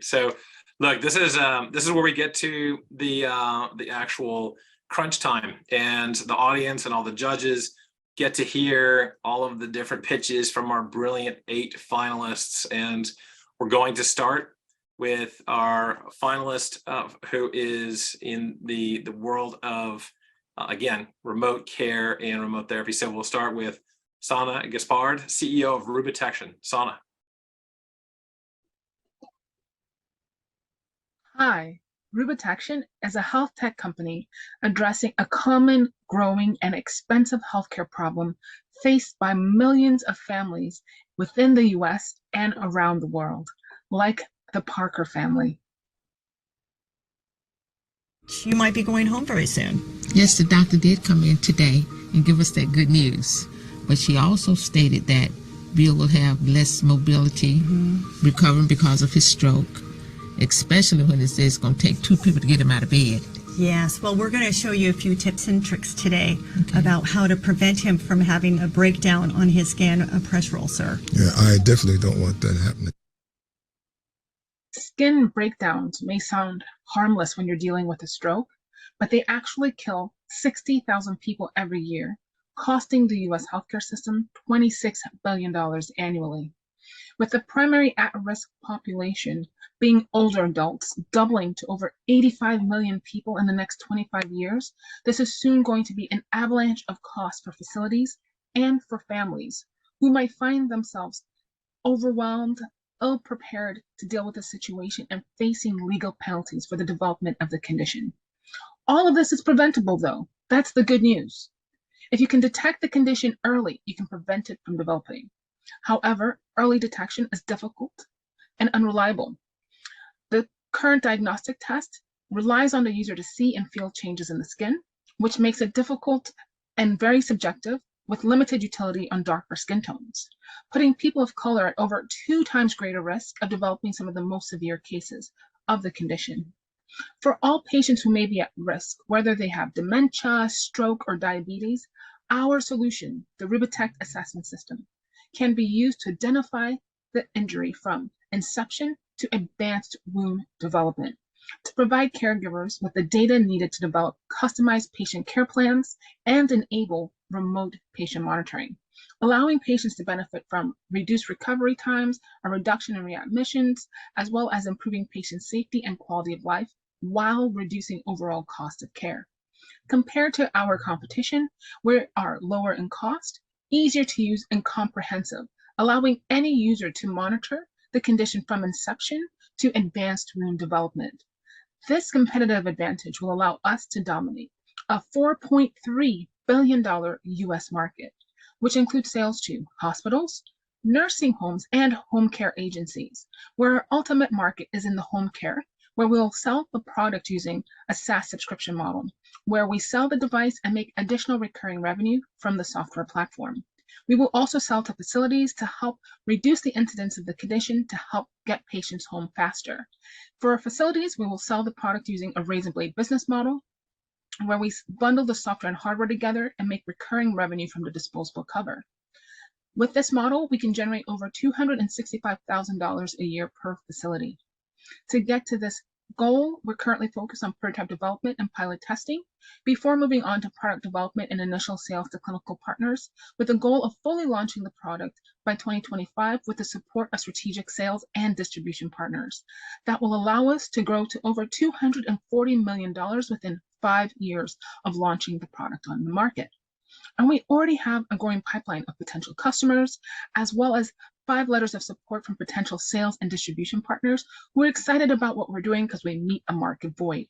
great. So look, this is where we get to the actual crunch time, and the audience and all the judges get to hear all of the different pitches from our brilliant 8 finalists. And we're going to start with our finalist who is in the world of, again, remote care and remote therapy. So we'll start with Sana Gaspard, CEO of Rubitection. Sana. Hi, Rubitection is a health tech company addressing a common, growing, and expensive healthcare problem faced by millions of families within the US and around the world, like the Parker family. You might be going home very soon. Yes, the doctor did come in today and give us that good news. But she also stated that Bill will have less mobility, recovering because of his stroke, especially when it says it's going to take 2 people to get him out of bed. Yes, well, we're going to show you a few tips and tricks today about how to prevent him from having a breakdown on his skin pressure ulcer. Yeah, I definitely don't want that happening. Skin breakdowns may sound harmless when you're dealing with a stroke, but they actually kill 60,000 people every year, costing the US healthcare system $26 billion annually. With the primary at-risk population being older adults, doubling to over 85 million people in the next 25 years, this is soon going to be an avalanche of costs for facilities and for families who might find themselves overwhelmed, ill-prepared to deal with the situation, and facing legal penalties for the development of the condition. All of this is preventable, though. That's the good news. If you can detect the condition early, you can prevent it from developing. However, early detection is difficult and unreliable. The current diagnostic test relies on the user to see and feel changes in the skin, which makes it difficult and very subjective, with limited utility on darker skin tones, putting people of color at over 2 times greater risk of developing some of the most severe cases of the condition. For all patients who may be at risk, whether they have dementia, stroke, or diabetes, our solution, the Rubitech assessment system, can be used to identify the injury from inception to advanced wound development, to provide caregivers with the data needed to develop customized patient care plans and enable remote patient monitoring, allowing patients to benefit from reduced recovery times, a reduction in readmissions, as well as improving patient safety and quality of life while reducing overall cost of care. Compared to our competition, we are lower in cost, easier to use, and comprehensive, allowing any user to monitor the condition from inception to advanced wound development. This competitive advantage will allow us to dominate a $4.3 billion US market, which includes sales to hospitals, nursing homes, and home care agencies, where our ultimate market is in the home care, where we'll sell the product using a SaaS subscription model, where we sell the device and make additional recurring revenue from the software platform. We will also sell to facilities to help reduce the incidence of the condition to help get patients home faster. For our facilities, we will sell the product using a razor blade business model, where we bundle the software and hardware together and make recurring revenue from the disposable cover. With this model, we can generate over $265,000 a year per facility. To get to this goal, we're currently focused on prototype development and pilot testing before moving on to product development and initial sales to clinical partners, with the goal of fully launching the product by 2025 with the support of strategic sales and distribution partners. That will allow us to grow to over $240 million within 5 years of launching the product on the market. And we already have a growing pipeline of potential customers, as well as 5 letters of support from potential sales and distribution partners who are excited about what we're doing because we meet a market void.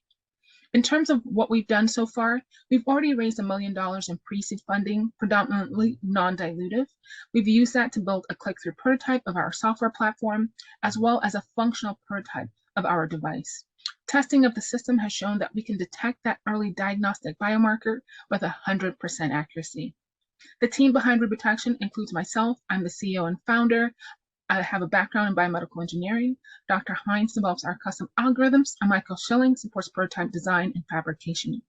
In terms of what we've done so far, we've already raised $1 million in pre-seed funding, predominantly non-dilutive. We've used that to build a click-through prototype of our software platform, as well as a functional prototype of our device. Testing of the system has shown that we can detect that early diagnostic biomarker with 100% accuracy. The team behind Rubitection includes myself. I'm the CEO and founder. I have a background in biomedical engineering. Dr. Hines develops our custom algorithms, and Michael Schilling supports prototype design and fabrication.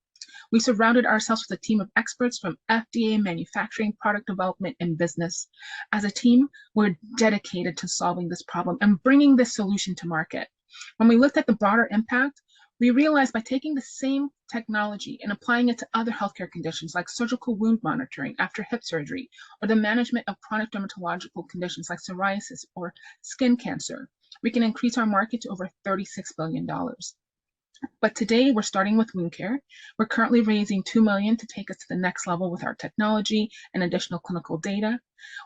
We surrounded ourselves with a team of experts from FDA, manufacturing, product development, and business. As a team, we're dedicated to solving this problem and bringing this solution to market. When we looked at the broader impact, we realized by taking the same technology and applying it to other healthcare conditions like surgical wound monitoring after hip surgery, or the management of chronic dermatological conditions like psoriasis or skin cancer, we can increase our market to over $36 billion. But today we're starting with wound care. We're currently raising $2 million to take us to the next level with our technology and additional clinical data.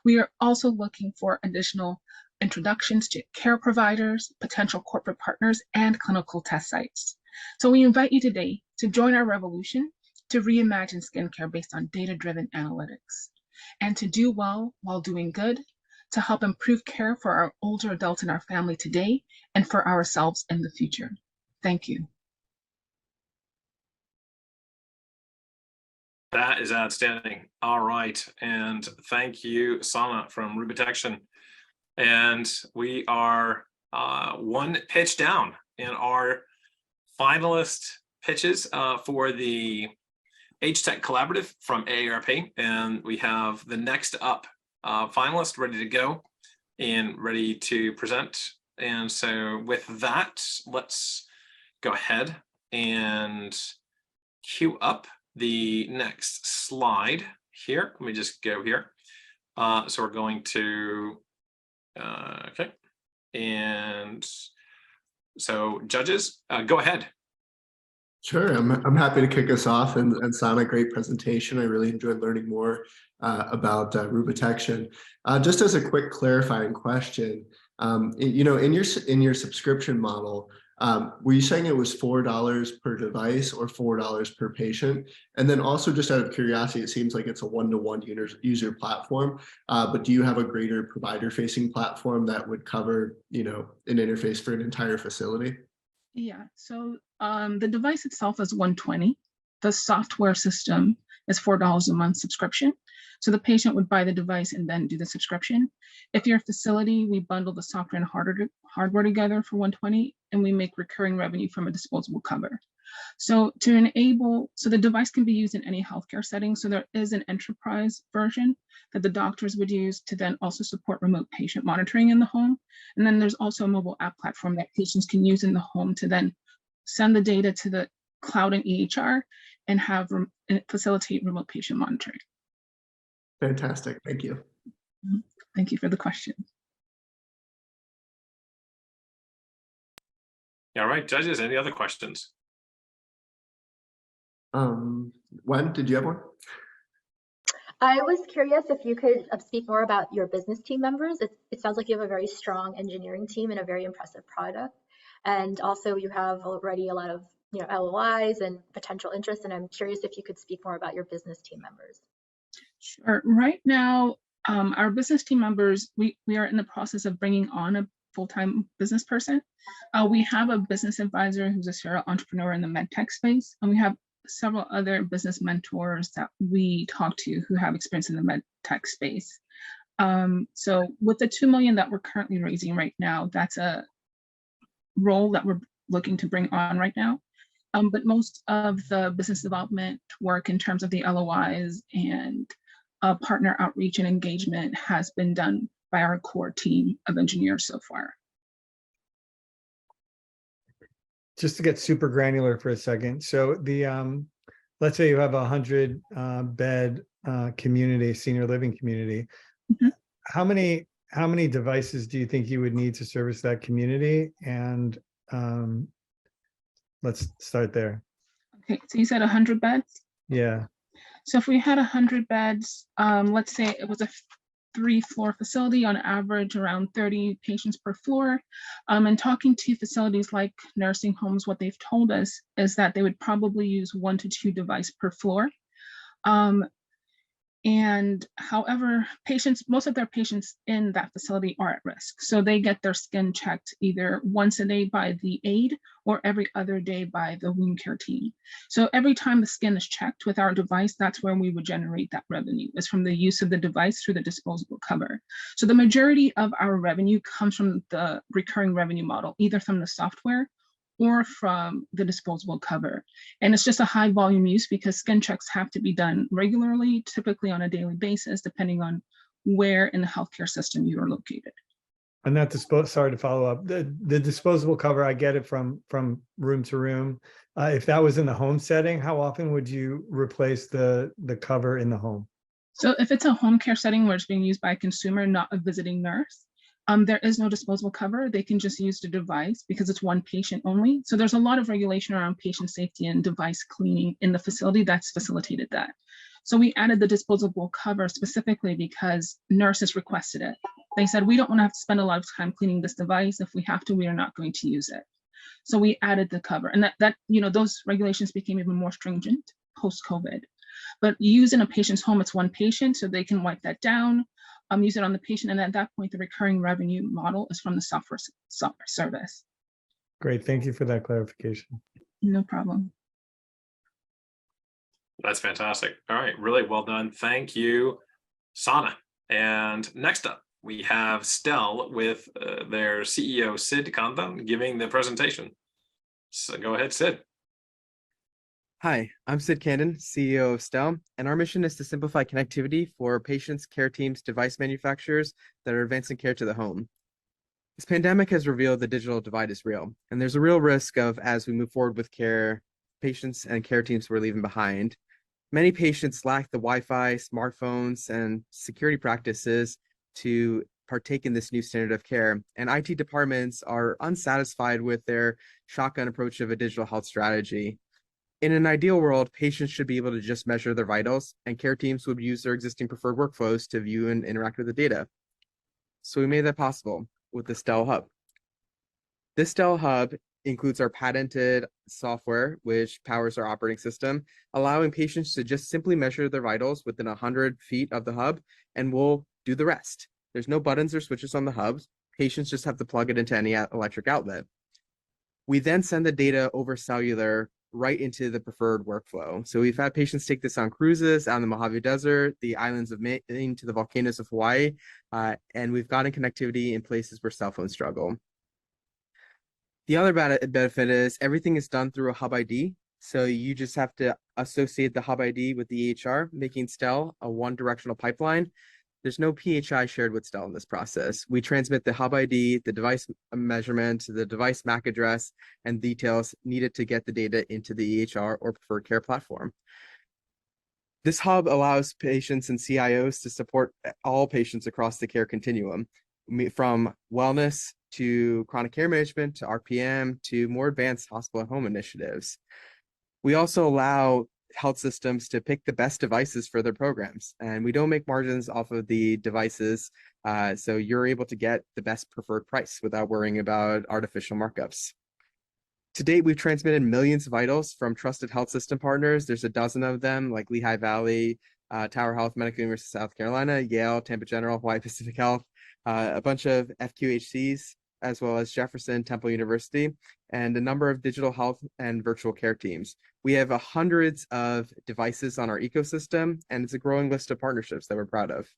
We are also looking for additional introductions to care providers, potential corporate partners, and clinical test sites. So we invite you today to join our revolution to reimagine skincare based on data-driven analytics, and to do well while doing good, to help improve care for our older adults in our family today and for ourselves in the future. Thank you. That is outstanding. All right. And thank you, Sana from Rubitection. And we are one pitch down in our finalist pitches for the AgeTech Collaborative from AARP. And we have the next up finalist ready to go and ready to present. And so with that, let's go ahead and queue up the next slide here. Let me just go here. So we're going to, okay. And so judges, go ahead. Sure, I'm happy to kick us off, and Sana, great presentation. I really enjoyed learning more about Rubitection. Just as a quick clarifying question, you know, in your subscription model, were you saying it was $4 per device or $4 per patient? And then also, just out of curiosity, it seems like it's a one-to-one user platform, but do you have a greater provider-facing platform that would cover, you know, an interface for an entire facility? Yeah, so the device itself is $120. The software system is $4 a month subscription. So the patient would buy the device and then do the subscription. If you're a facility, we bundle the software and hardware together for $120, and we make recurring revenue from a disposable cover. So to enable, so the device can be used in any healthcare setting. So there is an enterprise version that the doctors would use to then also support remote patient monitoring in the home. And then there's also a mobile app platform that patients can use in the home to then send the data to the cloud and EHR and have facilitate remote patient monitoring. Fantastic, thank you. Thank you for the question. All right, judges, any other questions? Wen, did you have one? I was curious if you could speak more about your business team members. It sounds like you have a very strong engineering team and a very impressive product. And also you have already a lot of LOIs and potential interest. And I'm curious if you could speak more about your business team members. Sure. Right now, our business team members, we are in the process of bringing on a full-time business person. We have a business advisor who's a serial entrepreneur in the medtech space, and we have several other business mentors that we talk to who have experience in the medtech space. So with the $2 million that we're currently raising right now, that's a role that we're looking to bring on right now. But most of the business development work in terms of the LOIs and partner outreach and engagement has been done by our core team of engineers so far. Just to get super granular for a second. So the, let's say you have a 100 bed community, senior living community. Mm-hmm. How many devices do you think you would need to service that community? And let's start there. Okay, so you said 100 beds? Yeah. So if we had 100 beds, let's say it was a 3-floor facility, on average around 30 patients per floor. And talking to facilities like nursing homes, what they've told us is that they would probably use 1 to 2 devices per floor. And however, most of their patients in that facility are at risk. So they get their skin checked either once a day by the aide or every other day by the wound care team. So every time the skin is checked with our device, that's where we would generate that revenue, is from the use of the device through the disposable cover. So the majority of our revenue comes from the recurring revenue model, either from the software or from the disposable cover. And it's just a high volume use because skin checks have to be done regularly, typically on a daily basis, depending on where in the healthcare system you are located. And that sorry to follow up. The disposable cover, I get it from room to room. If that was in the home setting, how often would you replace the cover in the home? So if it's a home care setting where it's being used by a consumer, not a visiting nurse, there is no disposable cover. They can just use the device because it's one patient only. So there's a lot of regulation around patient safety and device cleaning in the facility that's facilitated that. So we added the disposable cover specifically because nurses requested it. They said, we don't want to have to spend a lot of time cleaning this device. If we have to, we are not going to use it. So we added the cover, and that those regulations became even more stringent post-COVID. But you use in a patient's home, it's one patient, so they can wipe that down, use it on the patient, and at that point, the recurring revenue model is from the software service. Great, thank you for that clarification. No problem. That's fantastic. All right, really well done. Thank you, Sana. And next up, we have Stel with their CEO, Sid Kantan, giving the presentation. So go ahead, Sid. Hi, I'm Sid Candon, CEO of Stel, and our mission is to simplify connectivity for patients, care teams, device manufacturers that are advancing care to the home. This pandemic has revealed the digital divide is real, and there's a real risk of, as we move forward with care, patients and care teams we're leaving behind. Many patients lack the Wi-Fi, smartphones, and security practices to partake in this new standard of care, and IT departments are unsatisfied with their shotgun approach of a digital health strategy. In an ideal world, patients should be able to just measure their vitals, and care teams would use their existing preferred workflows to view and interact with the data. So we made that possible with the Stel Hub. This Stel Hub includes our patented software, which powers our operating system, allowing patients to just simply measure their vitals within 100 feet of the hub, and we'll do the rest. There's no buttons or switches on the hubs. Patients just have to plug it into any electric outlet. We then send the data over cellular right into the preferred workflow. So we've had patients take this on cruises out in the Mojave Desert, the islands of Maine, to the volcanoes of Hawaii, and we've gotten connectivity in places where cell phones struggle. The other benefit is everything is done through a Hub ID. So you just have to associate the Hub ID with the EHR, making Stel a one-directional pipeline. There's no PHI shared with Stel in this process. We transmit the Hub ID, the device measurement, the device MAC address, and details needed to get the data into the EHR or preferred care platform. This hub allows patients and CIOs to support all patients across the care continuum, from wellness to chronic care management to RPM to more advanced hospital at home initiatives. We also allow health systems to pick the best devices for their programs, and we don't make margins off of the devices, so you're able to get the best preferred price without worrying about artificial markups. To date, we've transmitted millions of vitals from trusted health system partners. There's a dozen of them, like Lehigh Valley, Tower Health, Medical University of South Carolina, Yale, Tampa General, Hawaii Pacific Health, a bunch of FQHCs, as well as Jefferson, Temple University, and a number of digital health and virtual care teams. We have hundreds of devices on our ecosystem, and it's a growing list of partnerships that we're proud of.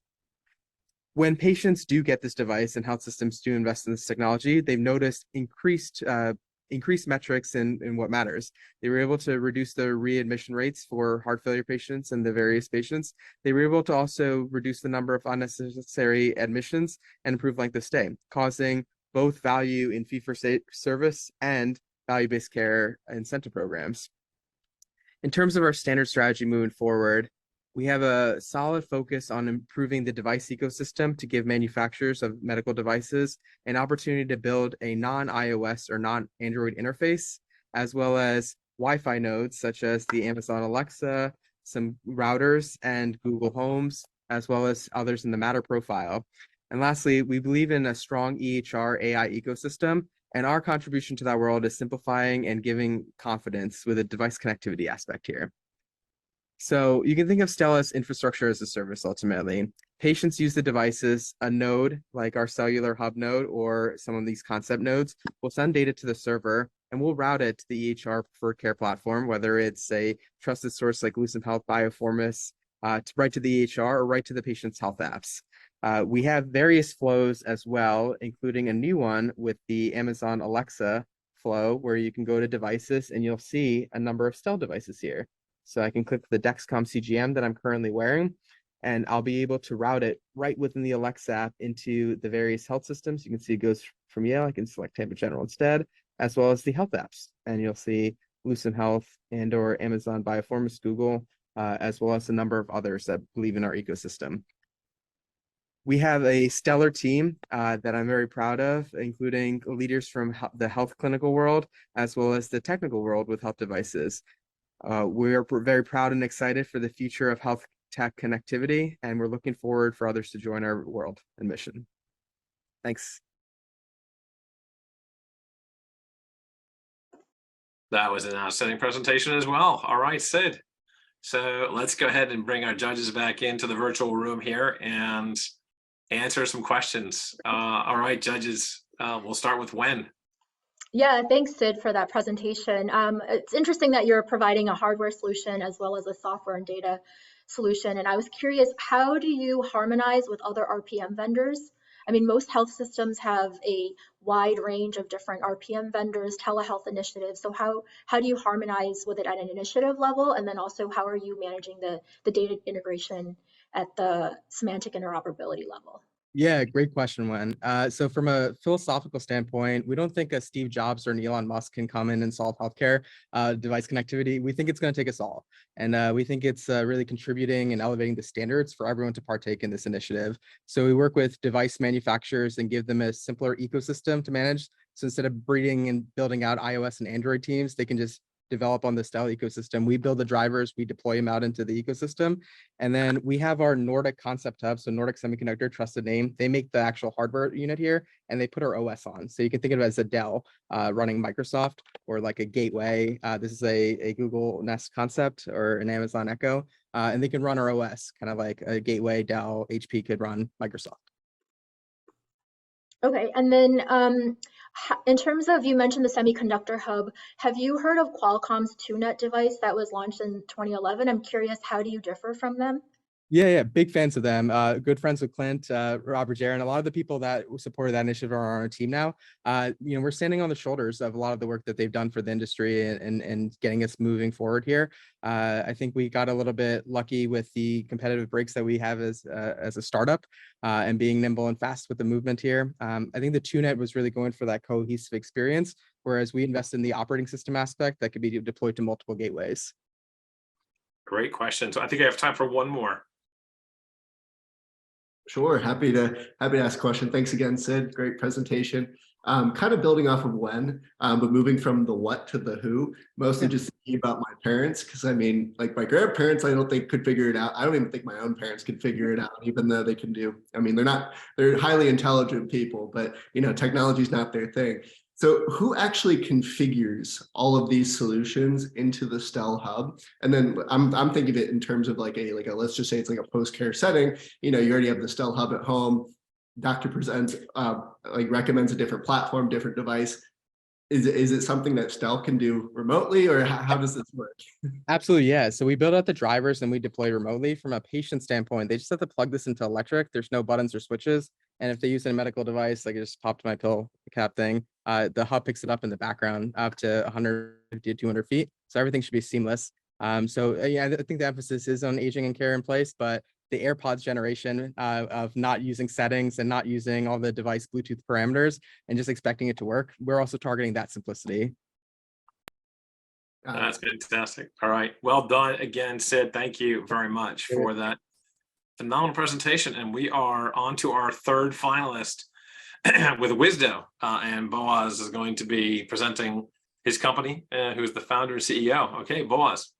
When patients do get this device and health systems do invest in this technology, they've noticed increased metrics in what matters. They were able to reduce the readmission rates for heart failure patients and the various patients. They were able to also reduce the number of unnecessary admissions and improve length of stay, causing both value in fee-for-service and value-based care incentive programs. In terms of our standard strategy moving forward, we have a solid focus on improving the device ecosystem to give manufacturers of medical devices an opportunity to build a non-iOS or non-Android interface, as well as Wi-Fi nodes such as the Amazon Alexa, some routers, and Google Homes, as well as others in the Matter profile. And lastly, we believe in a strong EHR AI ecosystem, and our contribution to that world is simplifying and giving confidence with a device connectivity aspect here. So you can think of Stel as infrastructure as a service ultimately. Patients use the devices, a node like our cellular hub node or some of these concept nodes will send data to the server, and we'll route it to the EHR preferred care platform, whether it's a trusted source like Lucent Health, Bioformis, right to the EHR or right to the patient's health apps. We have various flows as well, including a new one with the Amazon Alexa flow, where you can go to devices and you'll see a number of Stel devices here. So I can click the Dexcom CGM that I'm currently wearing, and I'll be able to route it right within the Alexa app into the various health systems. You can see it goes from Yale. I can select Tampa General instead, as well as the health apps. And you'll see Lucent Health and or Amazon Bioformis, Google, as well as a number of others that believe in our ecosystem. We have a stellar team that I'm very proud of, including leaders from the health clinical world, as well as the technical world with health devices. We're very proud and excited for the future of health tech connectivity, and we're looking forward for others to join our world and mission. Thanks. That was an outstanding presentation as well. All right, Sid. So let's go ahead and bring our judges back into the virtual room here and answer some questions. All right, judges, we'll start with Wen. Yeah, thanks, Sid, for that presentation. It's interesting that you're providing a hardware solution as well as a software and data solution. And I was curious, how do you harmonize with other RPM vendors? I mean, most health systems have a wide range of different RPM vendors, telehealth initiatives. So how do you harmonize with it at an initiative level? And then also, how are you managing the data integration at the semantic interoperability level? Yeah, great question, Wen. So from a philosophical standpoint, we don't think a Steve Jobs or an Elon Musk can come in and solve healthcare device connectivity. We think it's going to take us all. And we think it's really contributing and elevating the standards for everyone to partake in this initiative. So we work with device manufacturers and give them a simpler ecosystem to manage. So instead of breeding and building out iOS and Android teams, they can just develop on the Stel ecosystem. We build the drivers, we deploy them out into the ecosystem. And then we have our Nordic concept hub, so Nordic Semiconductor, trusted name. They make the actual hardware unit here, and they put our OS on. So you can think of it as a Dell running Microsoft, or like a gateway. This is a Google Nest concept or an Amazon Echo, and they can run our OS, kind of like a gateway Dell, HP could run Microsoft. Okay, and then in terms of, you mentioned the semiconductor hub, have you heard of Qualcomm's 2Net device that was launched in 2011? I'm curious, how do you differ from them? Yeah, big fans of them. Good friends with Clint, Robert Jaron. A lot of the people that supported that initiative are on our team now. We're standing on the shoulders of a lot of the work that they've done for the industry and getting us moving forward here. I think we got a little bit lucky with the competitive breaks that we have as a startup and being nimble and fast with the movement here. I think the 2Net was really going for that cohesive experience, whereas we invest in the operating system aspect that could be deployed to multiple gateways. Great question. So I think I have time for one more. Sure, happy to ask a question. Thanks again, Sid. Great presentation. Kind of building off of Wen, but moving from the what to the who, mostly just thinking about my parents, because I mean, like my grandparents, I don't think could figure it out. I don't even think my own parents could figure it out, even though they can do. I mean, they're highly intelligent people, but technology is not their thing. So who actually configures all of these solutions into the Stel hub? And then I'm thinking of it in terms of like a let's just say it's like a post-care setting. You already have the Stel hub at home. Doctor presents recommends a different platform, different device. Is it something that Stel can do remotely, or how does this work? Absolutely, yeah. So we build out the drivers and we deploy remotely. From a patient standpoint, they just have to plug this into electric. There's no buttons or switches. And if they use a medical device, like it just popped my pill cap thing, the hub picks it up in the background up to 150 to 200 feet. So everything should be seamless. So yeah, I think the emphasis is on aging and care in place, but the AirPods generation of not using settings and not using all the device Bluetooth parameters and just expecting it to work, we're also targeting that simplicity. That's fantastic. All right. Well done again, Sid. Thank you very much for that phenomenal presentation. And we are on to our third finalist with Wisdo. And Boaz is going to be presenting his company, who's the founder and CEO. Okay, Boaz.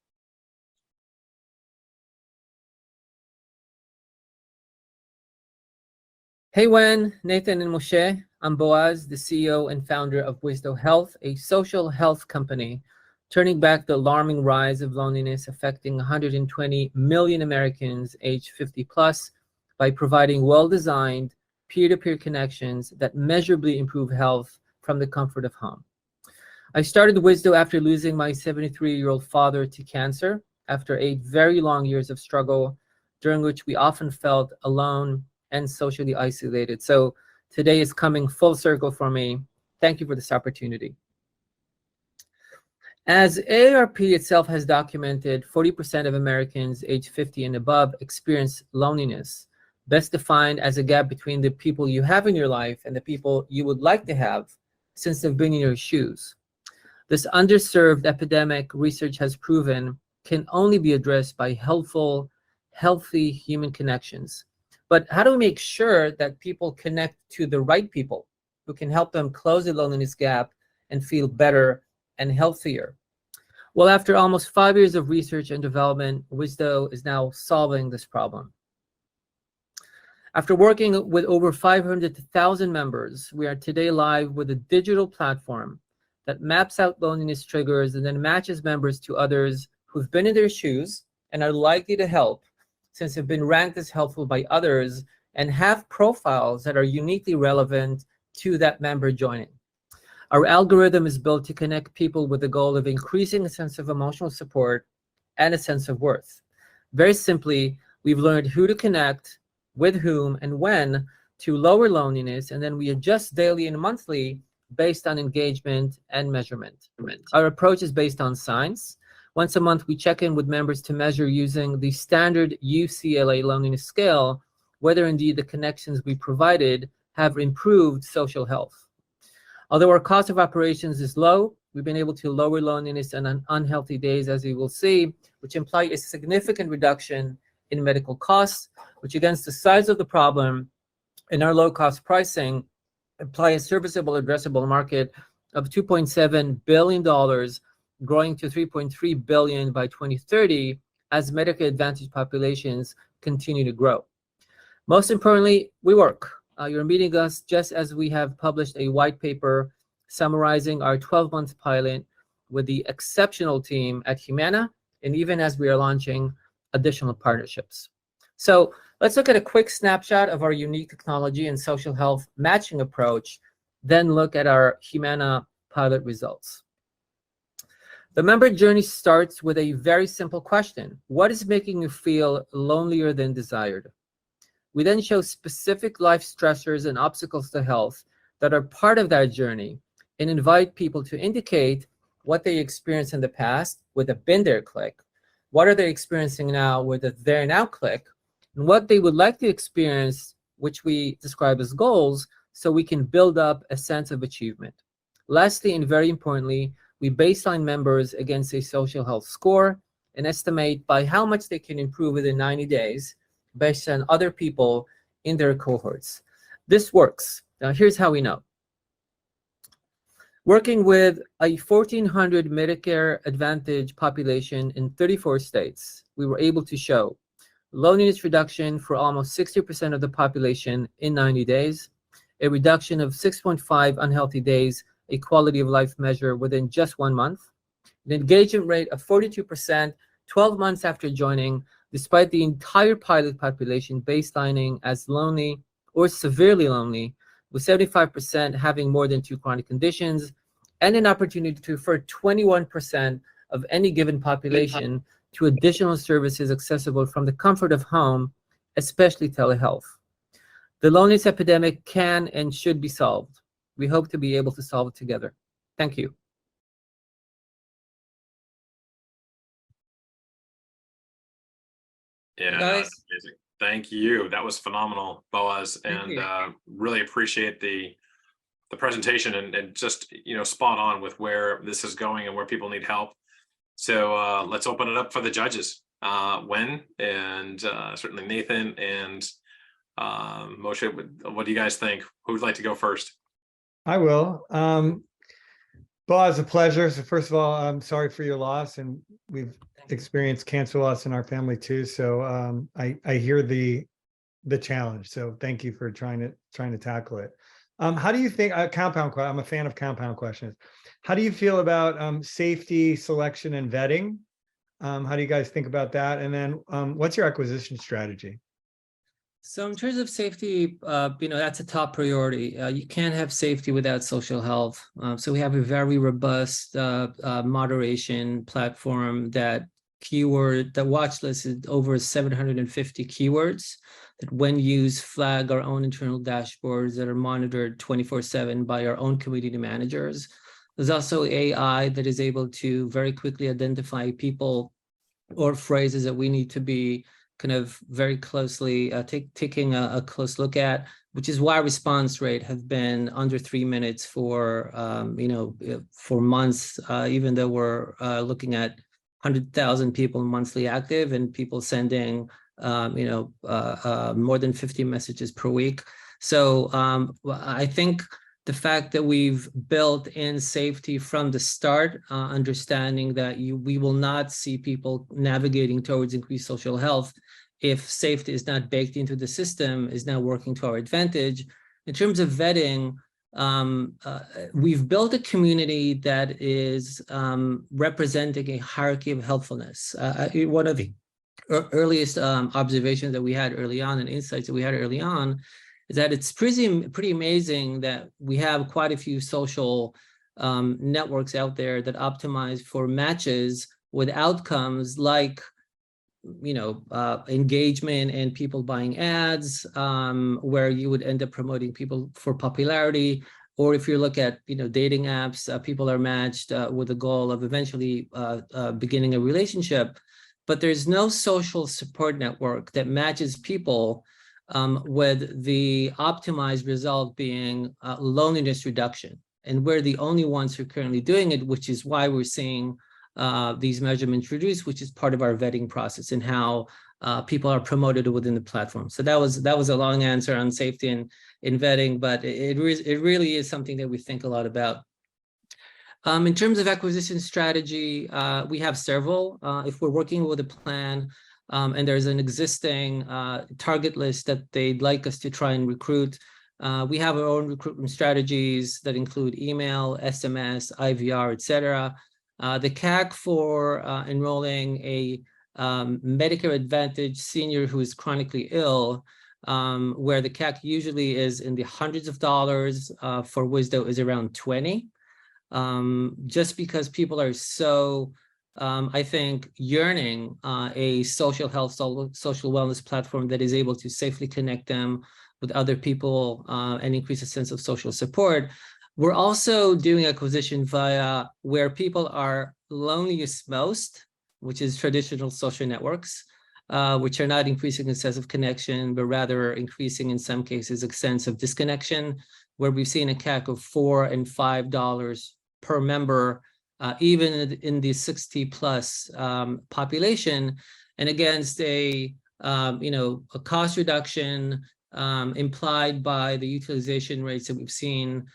Hey, Wen, Nathan, and Moshe. I'm Boaz, the CEO and founder of Wisdo Health, a social health company turning back the alarming rise of loneliness affecting 120 million Americans aged 50 plus by providing well-designed peer-to-peer connections that measurably improve health from the comfort of home. I started Wisdo after losing my 73-year-old father to cancer after 8 very long years of struggle, during which we often felt alone and socially isolated. So today is coming full circle for me. Thank you for this opportunity. As AARP itself has documented, 40% of Americans aged 50 and above experience loneliness, best defined as a gap between the people you have in your life and the people you would like to have since they've been in your shoes. This underserved epidemic, research has proven, can only be addressed by helpful, healthy human connections. But how do we make sure that people connect to the right people who can help them close the loneliness gap and feel better and healthier? Well, after almost 5 years of research and development, Wisdo is now solving this problem. After working with over 500,000 members, we are today live with a digital platform that maps out loneliness triggers and then matches members to others who've been in their shoes and are likely to help, since they've been ranked as helpful by others and have profiles that are uniquely relevant to that member joining. Our algorithm is built to connect people with the goal of increasing a sense of emotional support and a sense of worth. Very simply, we've learned who to connect, with whom, and when to lower loneliness, and then we adjust daily and monthly based on engagement and measurement. Our approach is based on science. Once a month, we check in with members to measure using the standard UCLA loneliness scale whether indeed the connections we provided have improved social health. Although our cost of operations is low, we've been able to lower loneliness and unhealthy days, as you will see, which imply a significant reduction in medical costs, which against the size of the problem and our low-cost pricing imply a serviceable addressable market of $2.7 billion, growing to $3.3 billion by 2030 as Medicare Advantage populations continue to grow. Most importantly, we work. You're meeting us just as we have published a white paper summarizing our 12-month pilot with the exceptional team at Humana, and even as we are launching additional partnerships. So let's look at a quick snapshot of our unique technology and social health matching approach, then look at our Humana pilot results. The member journey starts with a very simple question. What is making you feel lonelier than desired? We then show specific life stressors and obstacles to health that are part of that journey and invite people to indicate what they experienced in the past with a been there click, what are they experiencing now with a there now click, and what they would like to experience, which we describe as goals, so we can build up a sense of achievement. Lastly, and very importantly, we baseline members against a social health score and estimate by how much they can improve within 90 days based on other people in their cohorts. This works. Now, here's how we know. Working with a 1,400 Medicare Advantage population in 34 states, we were able to show loneliness reduction for almost 60% of the population in 90 days, a reduction of 6.5 unhealthy days, a quality of life measure within just 1 month, an engagement rate of 42% 12 months after joining, despite the entire pilot population baselining as lonely or severely lonely, with 75% having more than 2 chronic conditions, and an opportunity to refer 21% of any given population to additional services accessible from the comfort of home, especially telehealth. The loneliness epidemic can and should be solved. We hope to be able to solve it together. Thank you. Yeah, no, that's amazing. Thank you. That was phenomenal, Boaz, and really appreciate the presentation and just, you know, spot on with where this is going and where people need help. So let's open it up for the judges. Wen and certainly Nathan and Moshe, what do you guys think? Who would like to go first? I will. Boaz, a pleasure. So first of all, I'm sorry for your loss, and we've experienced cancer loss in our family too. So I hear the challenge. So thank you for trying to tackle it. How do you think, I'm a fan of compound questions. How do you feel about safety, selection, and vetting? How do you guys think about that? And then what's your acquisition strategy? So in terms of safety, that's a top priority. You can't have safety without social health. So we have a very robust moderation platform that watch list is over 750 keywords that when used flag our own internal dashboards that are monitored 24/7 by our own community managers. There's also AI that is able to very quickly identify people or phrases that we need to be kind of very closely taking a close look at, which is why response rate have been under 3 minutes for for months, even though we're looking at 100,000 people monthly active and people sending more than 50 messages per week. So I think the fact that we've built in safety from the start, understanding that we will not see people navigating towards increased social health if safety is not baked into the system, is now working to our advantage. In terms of vetting, we've built a community that is representing a hierarchy of helpfulness. One of the earliest observations that we had early on and insights that we had early on is that it's pretty amazing that we have quite a few social networks out there that optimize for matches with outcomes like engagement and people buying ads, where you would end up promoting people for popularity. Or if you look at dating apps, people are matched with the goal of eventually beginning a relationship. But there's no social support network that matches people with the optimized result being loneliness reduction. And we're the only ones who are currently doing it, which is why we're seeing these measurements reduced, which is part of our vetting process and how people are promoted within the platform. So that was a long answer on safety and in vetting, but it really is something that we think a lot about. In terms of acquisition strategy, we have several. If we're working with a plan and there's an existing target list that they'd like us to try and recruit, we have our own recruitment strategies that include email, SMS, IVR, etc. The CAC for enrolling a Medicare Advantage senior who is chronically ill, where the CAC usually is in the hundreds of dollars, for Wisdo is around 20. Just because people are so, I think, yearning a social health, social wellness platform that is able to safely connect them with other people and increase a sense of social support. We're also doing acquisition via where people are loneliest most, which is traditional social networks, which are not increasing a sense of connection, but rather increasing in some cases a sense of disconnection, where we've seen a CAC of $4 and $5 per member, even in the 60+ population, and against a cost reduction implied by the utilization rates that we've seen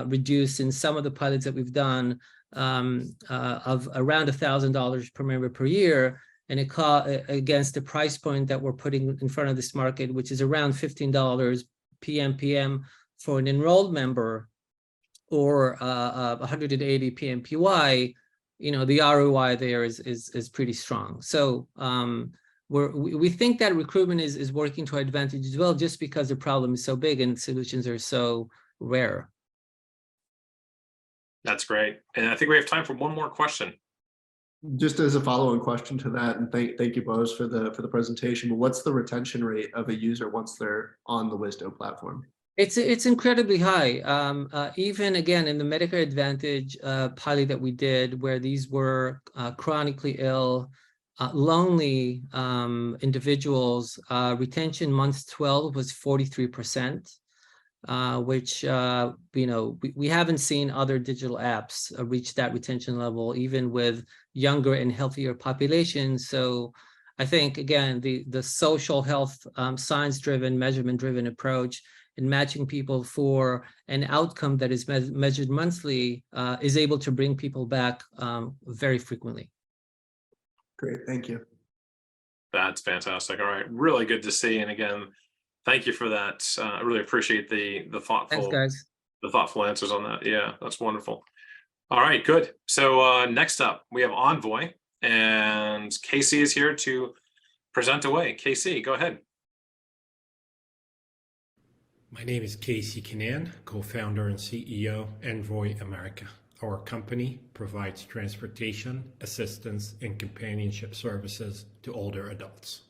reduced in some of the pilots that we've done of around $1,000 per member per year, and against the price point that we're putting in front of this market, which is around $15 PMPM for an enrolled member, or 180 PMPY, the ROI there is pretty strong. So we think that recruitment is working to our advantage as well, just because the problem is so big and solutions are so rare. That's great. And I think we have time for one more question. Just as a follow-on question to that, and thank you both for the presentation, but what's the retention rate of a user once they're on the Wisdo platform? It's incredibly high. Even again, in the Medicare Advantage pilot that we did, where these were chronically ill, lonely individuals, retention month 12 was 43%, which we haven't seen other digital apps reach that retention level, even with younger and healthier populations. So I think, again, the social health science-driven, measurement-driven approach and matching people for an outcome that is measured monthly is able to bring people back very frequently. Great, thank you. That's fantastic. All right, really good to see. And again, thank you for that. I really appreciate the thoughtful, Thanks, guys. The thoughtful answers on that. Yeah, that's wonderful. All right, good. So next up, we have Envoy, and Casey is here to present away. Casey, go ahead. My name is Casey Kinnan, co-founder and CEO, Envoy America. Our company provides transportation, assistance, and companionship services to older adults.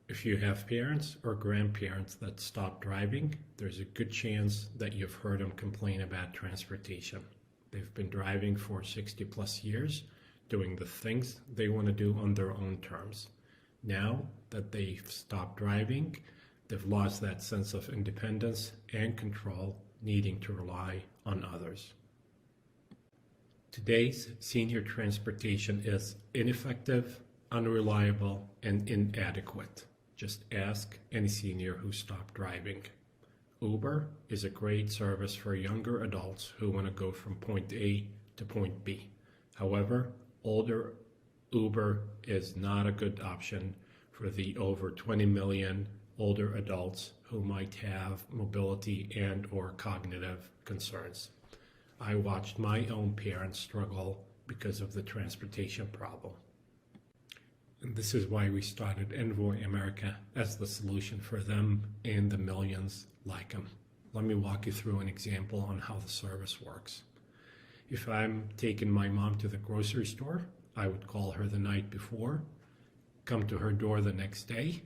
If you have parents or grandparents that stop driving, there's a good chance that you've heard them complain about transportation. They've been driving for 60 plus years, doing the things they want to do on their own terms. Now that they've stopped driving, they've lost that sense of independence and control, needing to rely on others. Today's senior transportation is ineffective, unreliable, and inadequate. Just ask any senior who stopped driving. Uber is a great service for younger adults who want to go from point A to point B. However, older Uber is not a good option for the over 20 million older adults who might have mobility and or cognitive concerns. I watched my own parents struggle because of the transportation problem. And this is why we started Envoy America as the solution for them and the millions like them. Let me walk you through an example on how the service works. If I'm taking my mom to the grocery store, I would call her the night before, come to her door the next day,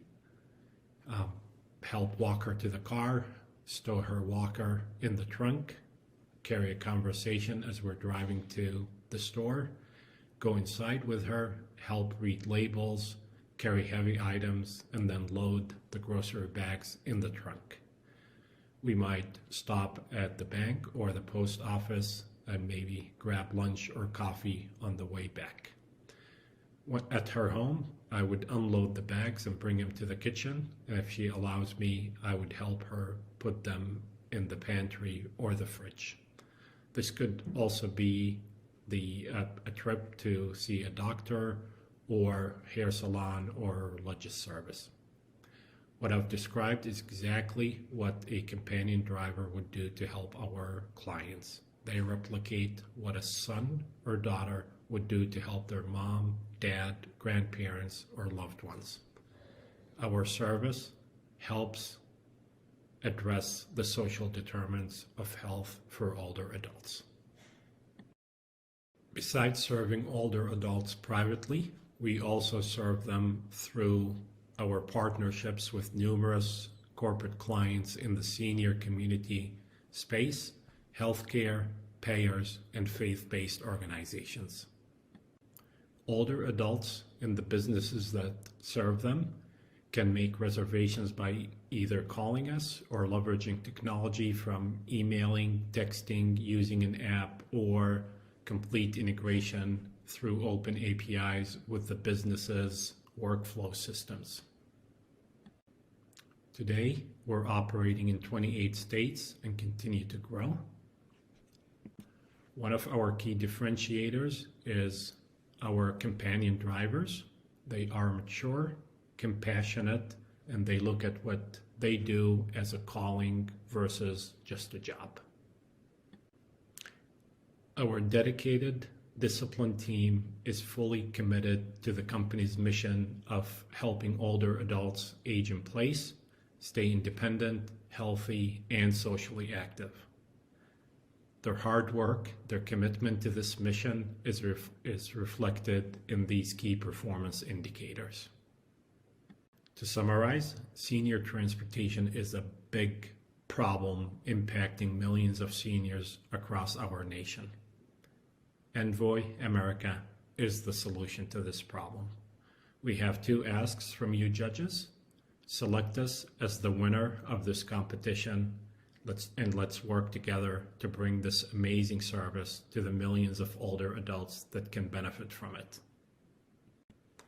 help walk her to the car, stow her walker in the trunk, carry a conversation as we're driving to the store, go inside with her, help read labels, carry heavy items, and then load the grocery bags in the trunk. We might stop at the bank or the post office and maybe grab lunch or coffee on the way back. At her home, I would unload the bags and bring them to the kitchen, and if she allows me, I would help her put them in the pantry or the fridge. This could also be a trip to see a doctor or hair salon or religious service. What I've described is exactly what a companion driver would do to help our clients. They replicate what a son or daughter would do to help their mom, dad, grandparents, or loved ones. Our service helps address the social determinants of health for older adults. Besides serving older adults privately, we also serve them through our partnerships with numerous corporate clients in the senior community space, healthcare, payers, and faith-based organizations. Older adults and the businesses that serve them can make reservations by either calling us or leveraging technology from emailing, texting, using an app, or complete integration through open APIs with the business's workflow systems. Today, we're operating in 28 states and continue to grow. One of our key differentiators is our companion drivers. They are mature, compassionate, and they look at what they do as a calling versus just a job. Our dedicated, disciplined team is fully committed to the company's mission of helping older adults age in place, stay independent, healthy, and socially active. Their hard work, their commitment to this mission is reflected in these key performance indicators. To summarize, senior transportation is a big problem impacting millions of seniors across our nation. Envoy America is the solution to this problem. We have two asks from you judges. Select us as the winner of this competition. Let's work together to bring this amazing service to the millions of older adults that can benefit from it. I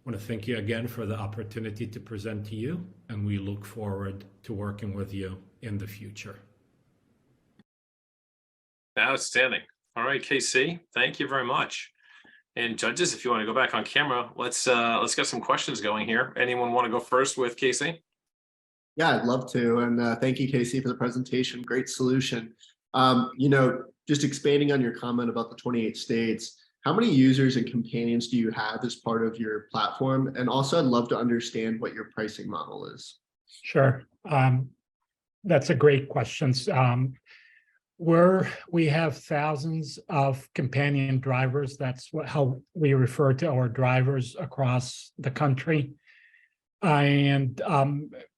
want to thank you again for the opportunity to present to you, and we look forward to working with you in the future. Outstanding. All right, KC, thank you very much. And judges, if you want to go back on camera, let's get some questions going here. Anyone want to go first with KC? Yeah, I'd love to. And thank you, Casey, for the presentation. Great solution. Just expanding on your comment about the 28 states, how many users and companions do you have as part of your platform? And also, I'd love to understand what your pricing model is. Sure. That's a great question. We have thousands of companion drivers. That's how we refer to our drivers across the country. and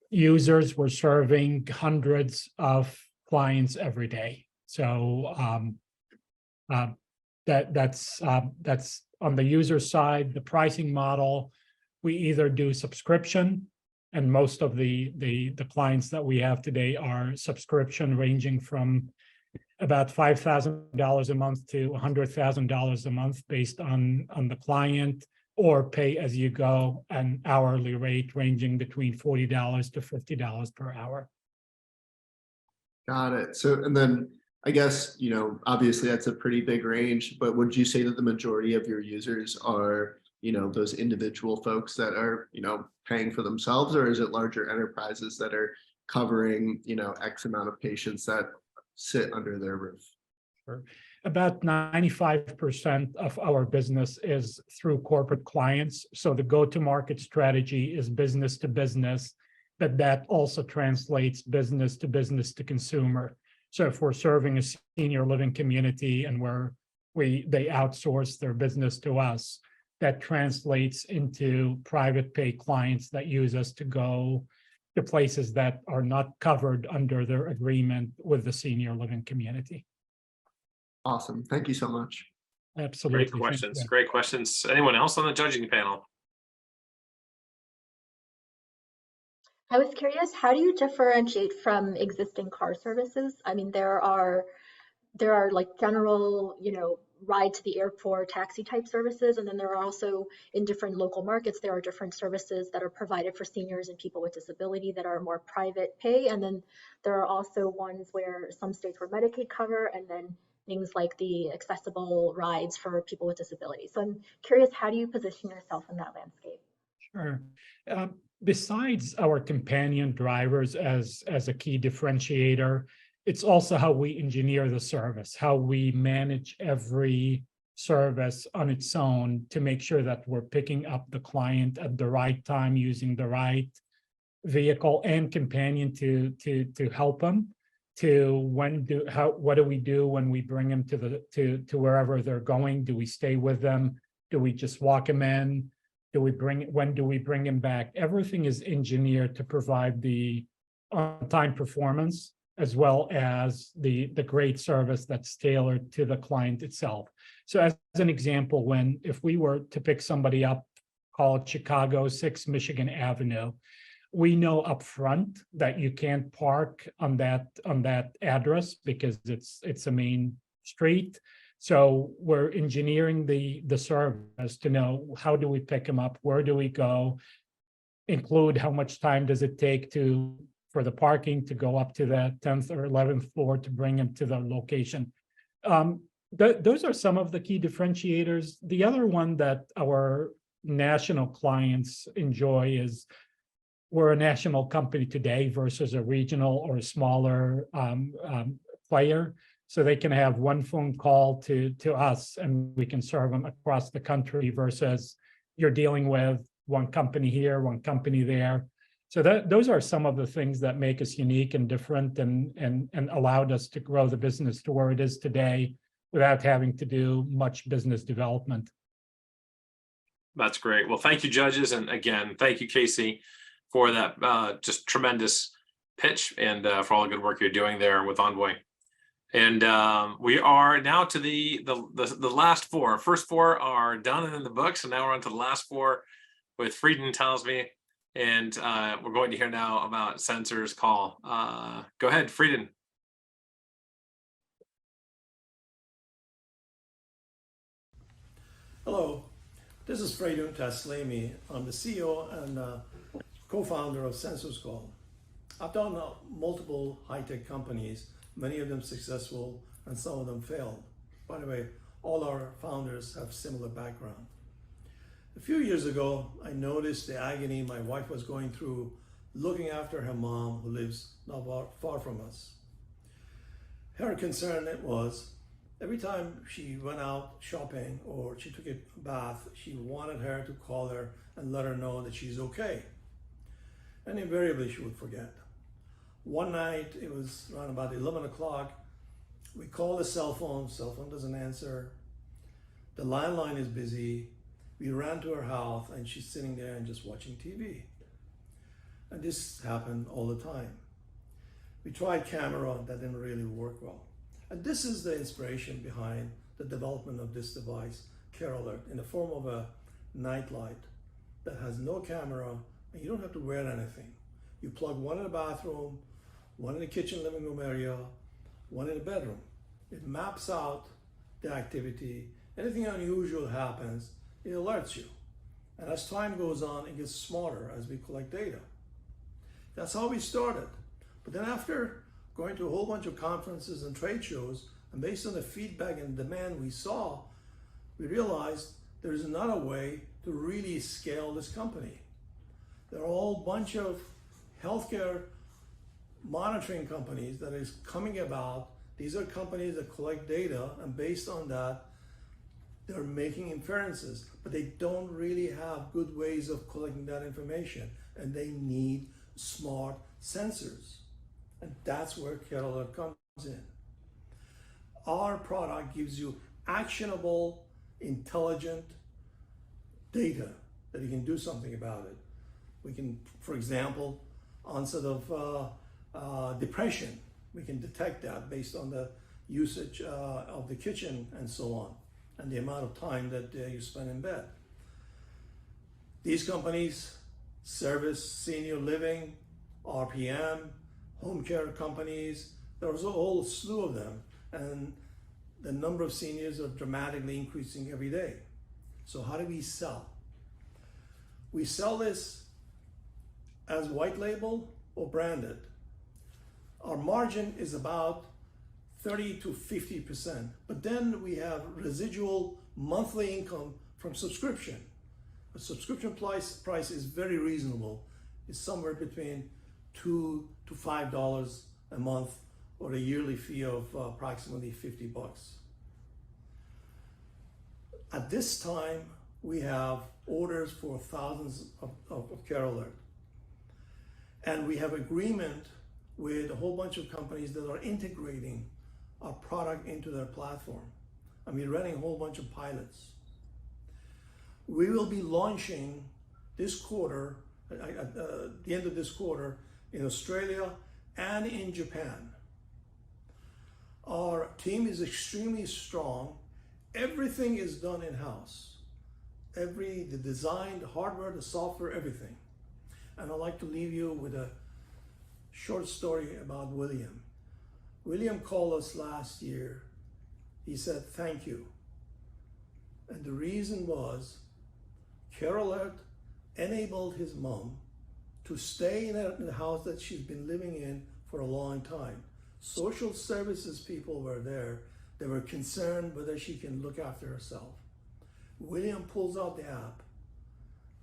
users were serving hundreds of clients every day. So that's on the user side. The pricing model, we either do subscription, and most of the clients that we have today are subscription, ranging from about $5,000 a month to $100,000 a month, based on the client, or pay as you go, an hourly rate ranging between $40 to $50 per hour. Got it. So, and then I guess, obviously that's a pretty big range, but would you say that the majority of your users are, those individual folks that are, paying for themselves, or is it larger enterprises that are covering, X amount of patients that sit under their roof? Sure. About 95% of our business is through corporate clients. So the go-to-market strategy is business to business, but that also translates business to consumer. So if we're serving a senior living community and they outsource their business to us, that translates into private pay clients that use us to go to places that are not covered under their agreement with the senior living community. Awesome. Thank you so much. Absolutely. Great questions. Great questions. Anyone else on the judging panel? I was curious, how do you differentiate from existing car services? I mean, there are like general, ride to the airport, taxi type services. And then there are also, in different local markets, there are different services that are provided for seniors and people with disability that are more private pay. And then there are also ones where some states where Medicaid cover, and then things like the accessible rides for people with disabilities. So I'm curious, how do you position yourself in that landscape? Sure. Besides our companion drivers as a key differentiator, it's also how we engineer the service, how we manage every service on its own to make sure that we're picking up the client at the right time, using the right vehicle and companion to help them. What do we do when we bring them to wherever they're going? Do we stay with them? Do we just walk them in? When do we bring them back? Everything is engineered to provide the on-time performance, as well as the great service that's tailored to the client itself. So as an example, if we were to pick somebody up, call it Chicago 6 Michigan Avenue, we know upfront that you can't park on that address because it's a main street. So we're engineering the service to know, how do we pick them up? Where do we go? Include how much time does it take for the parking to go up to the 10th or 11th floor to bring them to the location. Those are some of the key differentiators. The other one that our national clients enjoy is, we're a national company today versus a regional or a smaller player. So they can have one phone call to us and we can serve them across the country, versus you're dealing with one company here, one company there. So those are some of the things that make us unique and different, and allowed us to grow the business to where it is today without having to do much business development. That's great. Well, thank you, judges. And again, thank you, Casey, for that just tremendous pitch, and for all the good work you're doing there with Envoy. And we are now to the last four. First four are done and in the books, and now we're on to the last four with Frieden tells me. And we're going to hear now about Sensorscall. Go ahead, Frieden. Hello, this is Frieden Taslimi. I'm the CEO and co-founder of Sensorscall. I've done multiple high-tech companies, many of them successful and some of them failed. By the way, all our founders have similar background. A few years ago, I noticed the agony my wife was going through looking after her mom, who lives not far from us. Her concern was, every time she went out shopping or she took a bath, she wanted her to call her and let her know that she's okay. And invariably she would forget. One night, it was around about 11 o'clock, we called the cell phone doesn't answer. The landline is busy. We ran to her house and she's sitting there and just watching TV. And this happened all the time. We tried camera, that didn't really work well. And this is the inspiration behind the development of this device, Care Alert, in the form of a night light that has no camera, and you don't have to wear anything. You plug one in the bathroom, one in the kitchen living room area, one in the bedroom. It maps out the activity. Anything unusual happens, it alerts you. And as time goes on, it gets smarter as we collect data. That's how we started. But then after going to a whole bunch of conferences and trade shows, and based on the feedback and demand we saw, we realized there's another way to really scale this company. There are a whole bunch of healthcare monitoring companies that is coming about. These are companies that collect data, and based on that, they're making inferences, but they don't really have good ways of collecting that information, and they need smart sensors. And that's where Care Alert comes in. Our product gives you actionable, intelligent data that you can do something about it. We can, for example, onset of depression, we can detect that based on the usage of the kitchen and so on, and the amount of time that you spend in bed. These companies service senior living, RPM, home care companies. There's a whole slew of them, and the number of seniors are dramatically increasing every day. So how do we sell? We sell this as white label or branded. Our margin is about 30 to 50%, but then we have residual monthly income from subscription. The subscription price is very reasonable. It's somewhere between $2 to $5 a month, or a yearly fee of approximately $50. At this time, we have orders for thousands of Care Alert. And we have agreement with a whole bunch of companies that are integrating our product into their platform. And we're running a whole bunch of pilots. We will be launching this quarter, at the end of this quarter, in Australia and in Japan. Our team is extremely strong. Everything is done in-house. The design, the hardware, the software, everything. And I'd like to leave you with a short story about William. William called us last year. He said, thank you. And the reason was, Care Alert enabled his mom to stay in the house that she's been living in for a long time. Social services people were there. They were concerned whether she can look after herself. William pulls out the app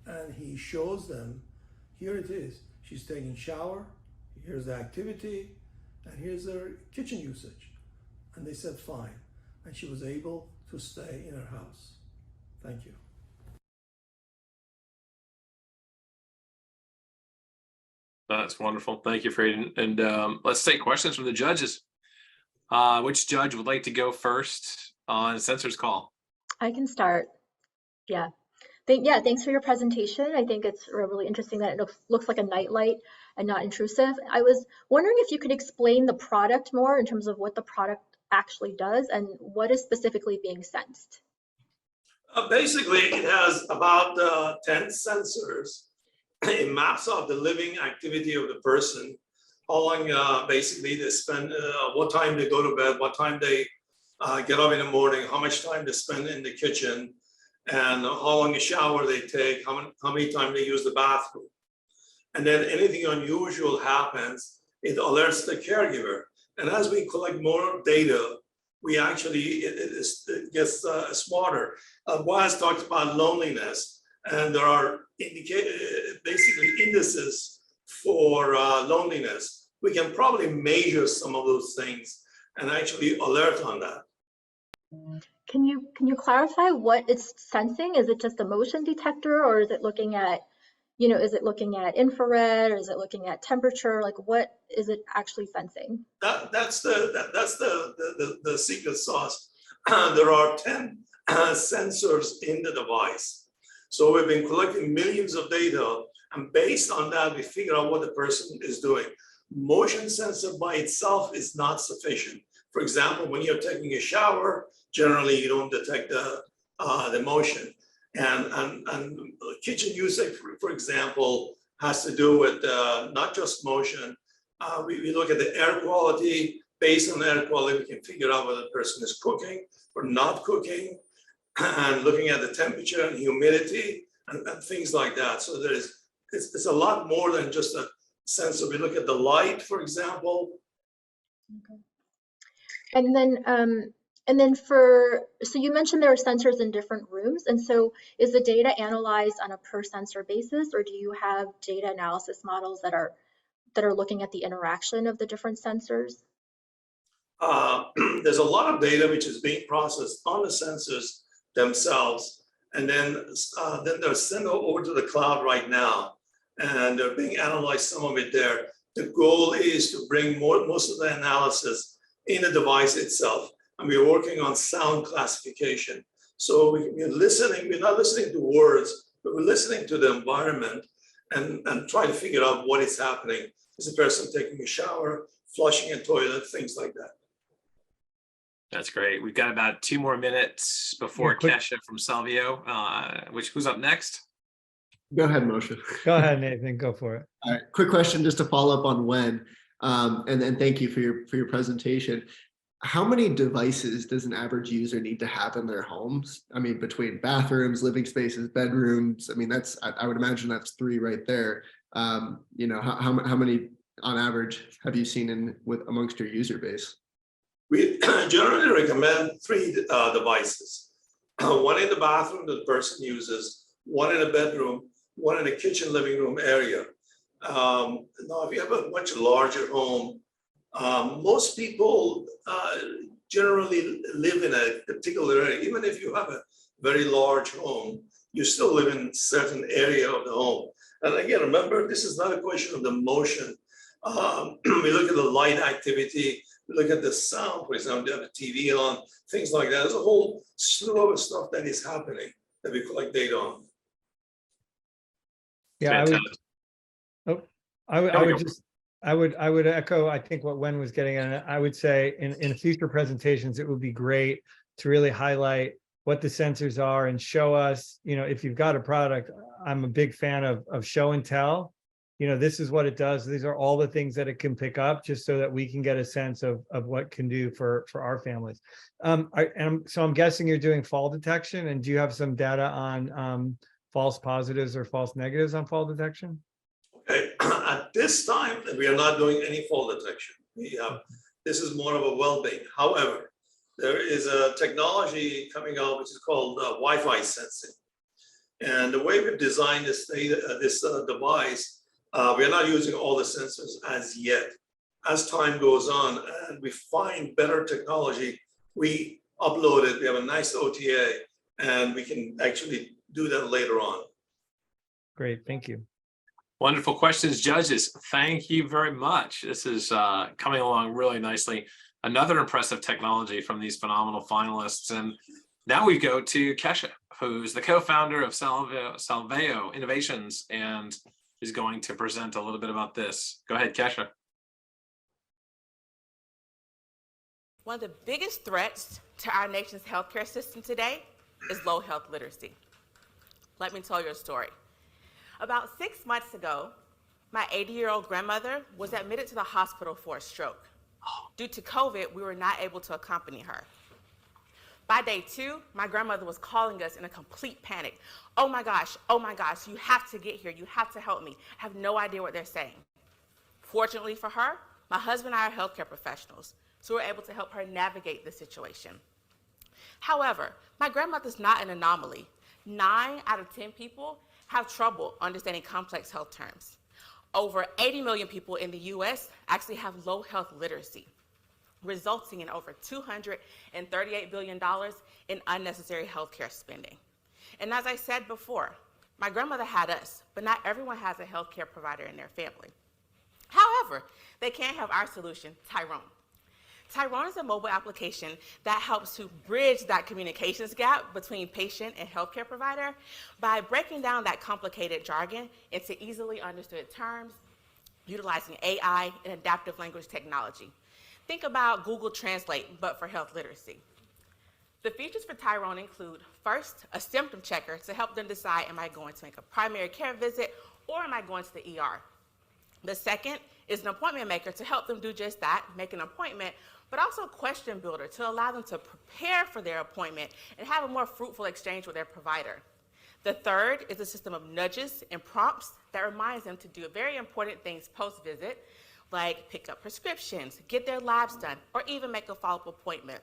and he shows them, here it is. She's taking a shower, here's the activity, and here's their kitchen usage. And they said, fine. And she was able to stay in her house. Thank you. That's wonderful. Thank you, Freddie. And let's take questions from the judges. Which judge would like to go first on Sensorscall? I can start. Yeah. Thanks for your presentation. I think it's really interesting that it looks like a nightlight and not intrusive. I was wondering if you could explain the product more in terms of what the product actually does and what is specifically being sensed. Basically, it has about 10 sensors. It maps out the living activity of the person, how long basically they spend, what time they go to bed, what time they get up in the morning, how much time they spend in the kitchen, and how long a shower they take, how many times they use the bathroom. And then anything unusual happens, it alerts the caregiver. And as we collect more data, we actually, it gets smarter. Boaz talked about loneliness, and there are basically indices for loneliness. We can probably measure some of those things and actually alert on that. Can you clarify what it's sensing? Is it just a motion detector, or is it looking at, is it looking at infrared, or is it looking at temperature? Like, what is it actually sensing? That's the secret sauce. There are 10 sensors in the device. So we've been collecting millions of data, And based on that, we figure out what the person is doing. Motion sensor by itself is not sufficient. For example, when you're taking a shower, generally you don't detect the motion. And kitchen usage, for example, has to do with not just motion. We look at the air quality. Based on air quality, we can figure out whether the person is cooking or not cooking, and looking at the temperature and humidity and things like that. So it's a lot more than just a sensor. We look at the light, for example. Okay. And then so you mentioned there are sensors in different rooms, and so is the data analyzed on a per sensor basis, or do you have data analysis models that are looking at the interaction of the different sensors? There's a lot of data which is being processed on the sensors themselves, and then they're sent over to the cloud right now, and they're being analyzed, some of it there. The goal is to bring most of the analysis in the device itself, and we're working on sound classification. So we're listening, we're not listening to words, but we're listening to the environment and trying to figure out what is happening. Is the person taking a shower, flushing a toilet, things like that. That's great. We've got about 2 more minutes before Kesha from Salveo. Who's up next? Go ahead, Moshe. Go ahead, Nathan. Go for it. All right. Quick question, just to follow up on Wen, and thank you for your presentation. How many devices does an average user need to have in their homes? I mean, between bathrooms, living spaces, bedrooms. I mean, I would imagine that's 3 right there. You know, how many on average have you seen amongst your user base? We generally recommend 3 devices. 1 in the bathroom that the person uses, 1 in a bedroom, 1 in a kitchen living room area. Now, if you have a much larger home, most people generally live in a particular area. Even if you have a very large home, you still live in a certain area of the home. And again, remember, this is not a question of the motion. We look at the light activity, we look at the sound, for example, you have a TV on, things like that. There's a whole slew of stuff that is happening that we collect data on. Yeah, I would echo, I think, what Wen was getting at. I would say in future presentations, it would be great to really highlight what the sensors are and show us, you know, if you've got a product. I'm a big fan of show and tell. You know, this is what it does. These are all the things that it can pick up, just so that we can get a sense of what it can do for our families. So I'm guessing you're doing fall detection, and do you have some data on false positives or false negatives on fall detection? Okay, at this time, we are not doing any fall detection. This is more of a well-being. However, there is a technology coming out which is called Wi-Fi sensing. And the way we've designed this device, we are not using all the sensors as yet. As time goes on and we find better technology, we upload it. We have a nice OTA, and we can actually do that later on. Great, thank you. Wonderful questions, judges. Thank you very much. This is coming along really nicely. Another impressive technology from these phenomenal finalists. And now we go to Kesha, who's the co-founder of Salveo Innovations, and is going to present a little bit about this. Go ahead, Kesha. One of the biggest threats to our nation's healthcare system today is low health literacy. Let me tell you a story. About 6 months ago, my 80-year-old grandmother was admitted to the hospital for a stroke. Due to COVID, we were not able to accompany her. By day 2, my grandmother was calling us in a complete panic. Oh my gosh, you have to get here. You have to help me. I have no idea what they're saying. Fortunately for her, my husband and I are healthcare professionals, so we're able to help her navigate the situation. However, my grandmother's not an anomaly. 9 out of 10 people have trouble understanding complex health terms. Over 80 million people in the US actually have low health literacy, resulting in over $238 billion in unnecessary healthcare spending. And as I said before, my grandmother had us, but not everyone has a healthcare provider in their family. However, they can have our solution, Tyrone. Tyrone is a mobile application that helps to bridge that communications gap between patient and healthcare provider by breaking down that complicated jargon into easily understood terms, utilizing AI and adaptive language technology. Think about Google Translate, but for health literacy. The features for Tyrone include, first, a symptom checker to help them decide, am I going to make a primary care visit or am I going to the ER? The second is an appointment maker to help them do just that, make an appointment, but also a question builder to allow them to prepare for their appointment and have a more fruitful exchange with their provider. The third is a system of nudges and prompts that reminds them to do very important things post-visit, like pick up prescriptions, get their labs done, or even make a follow-up appointment,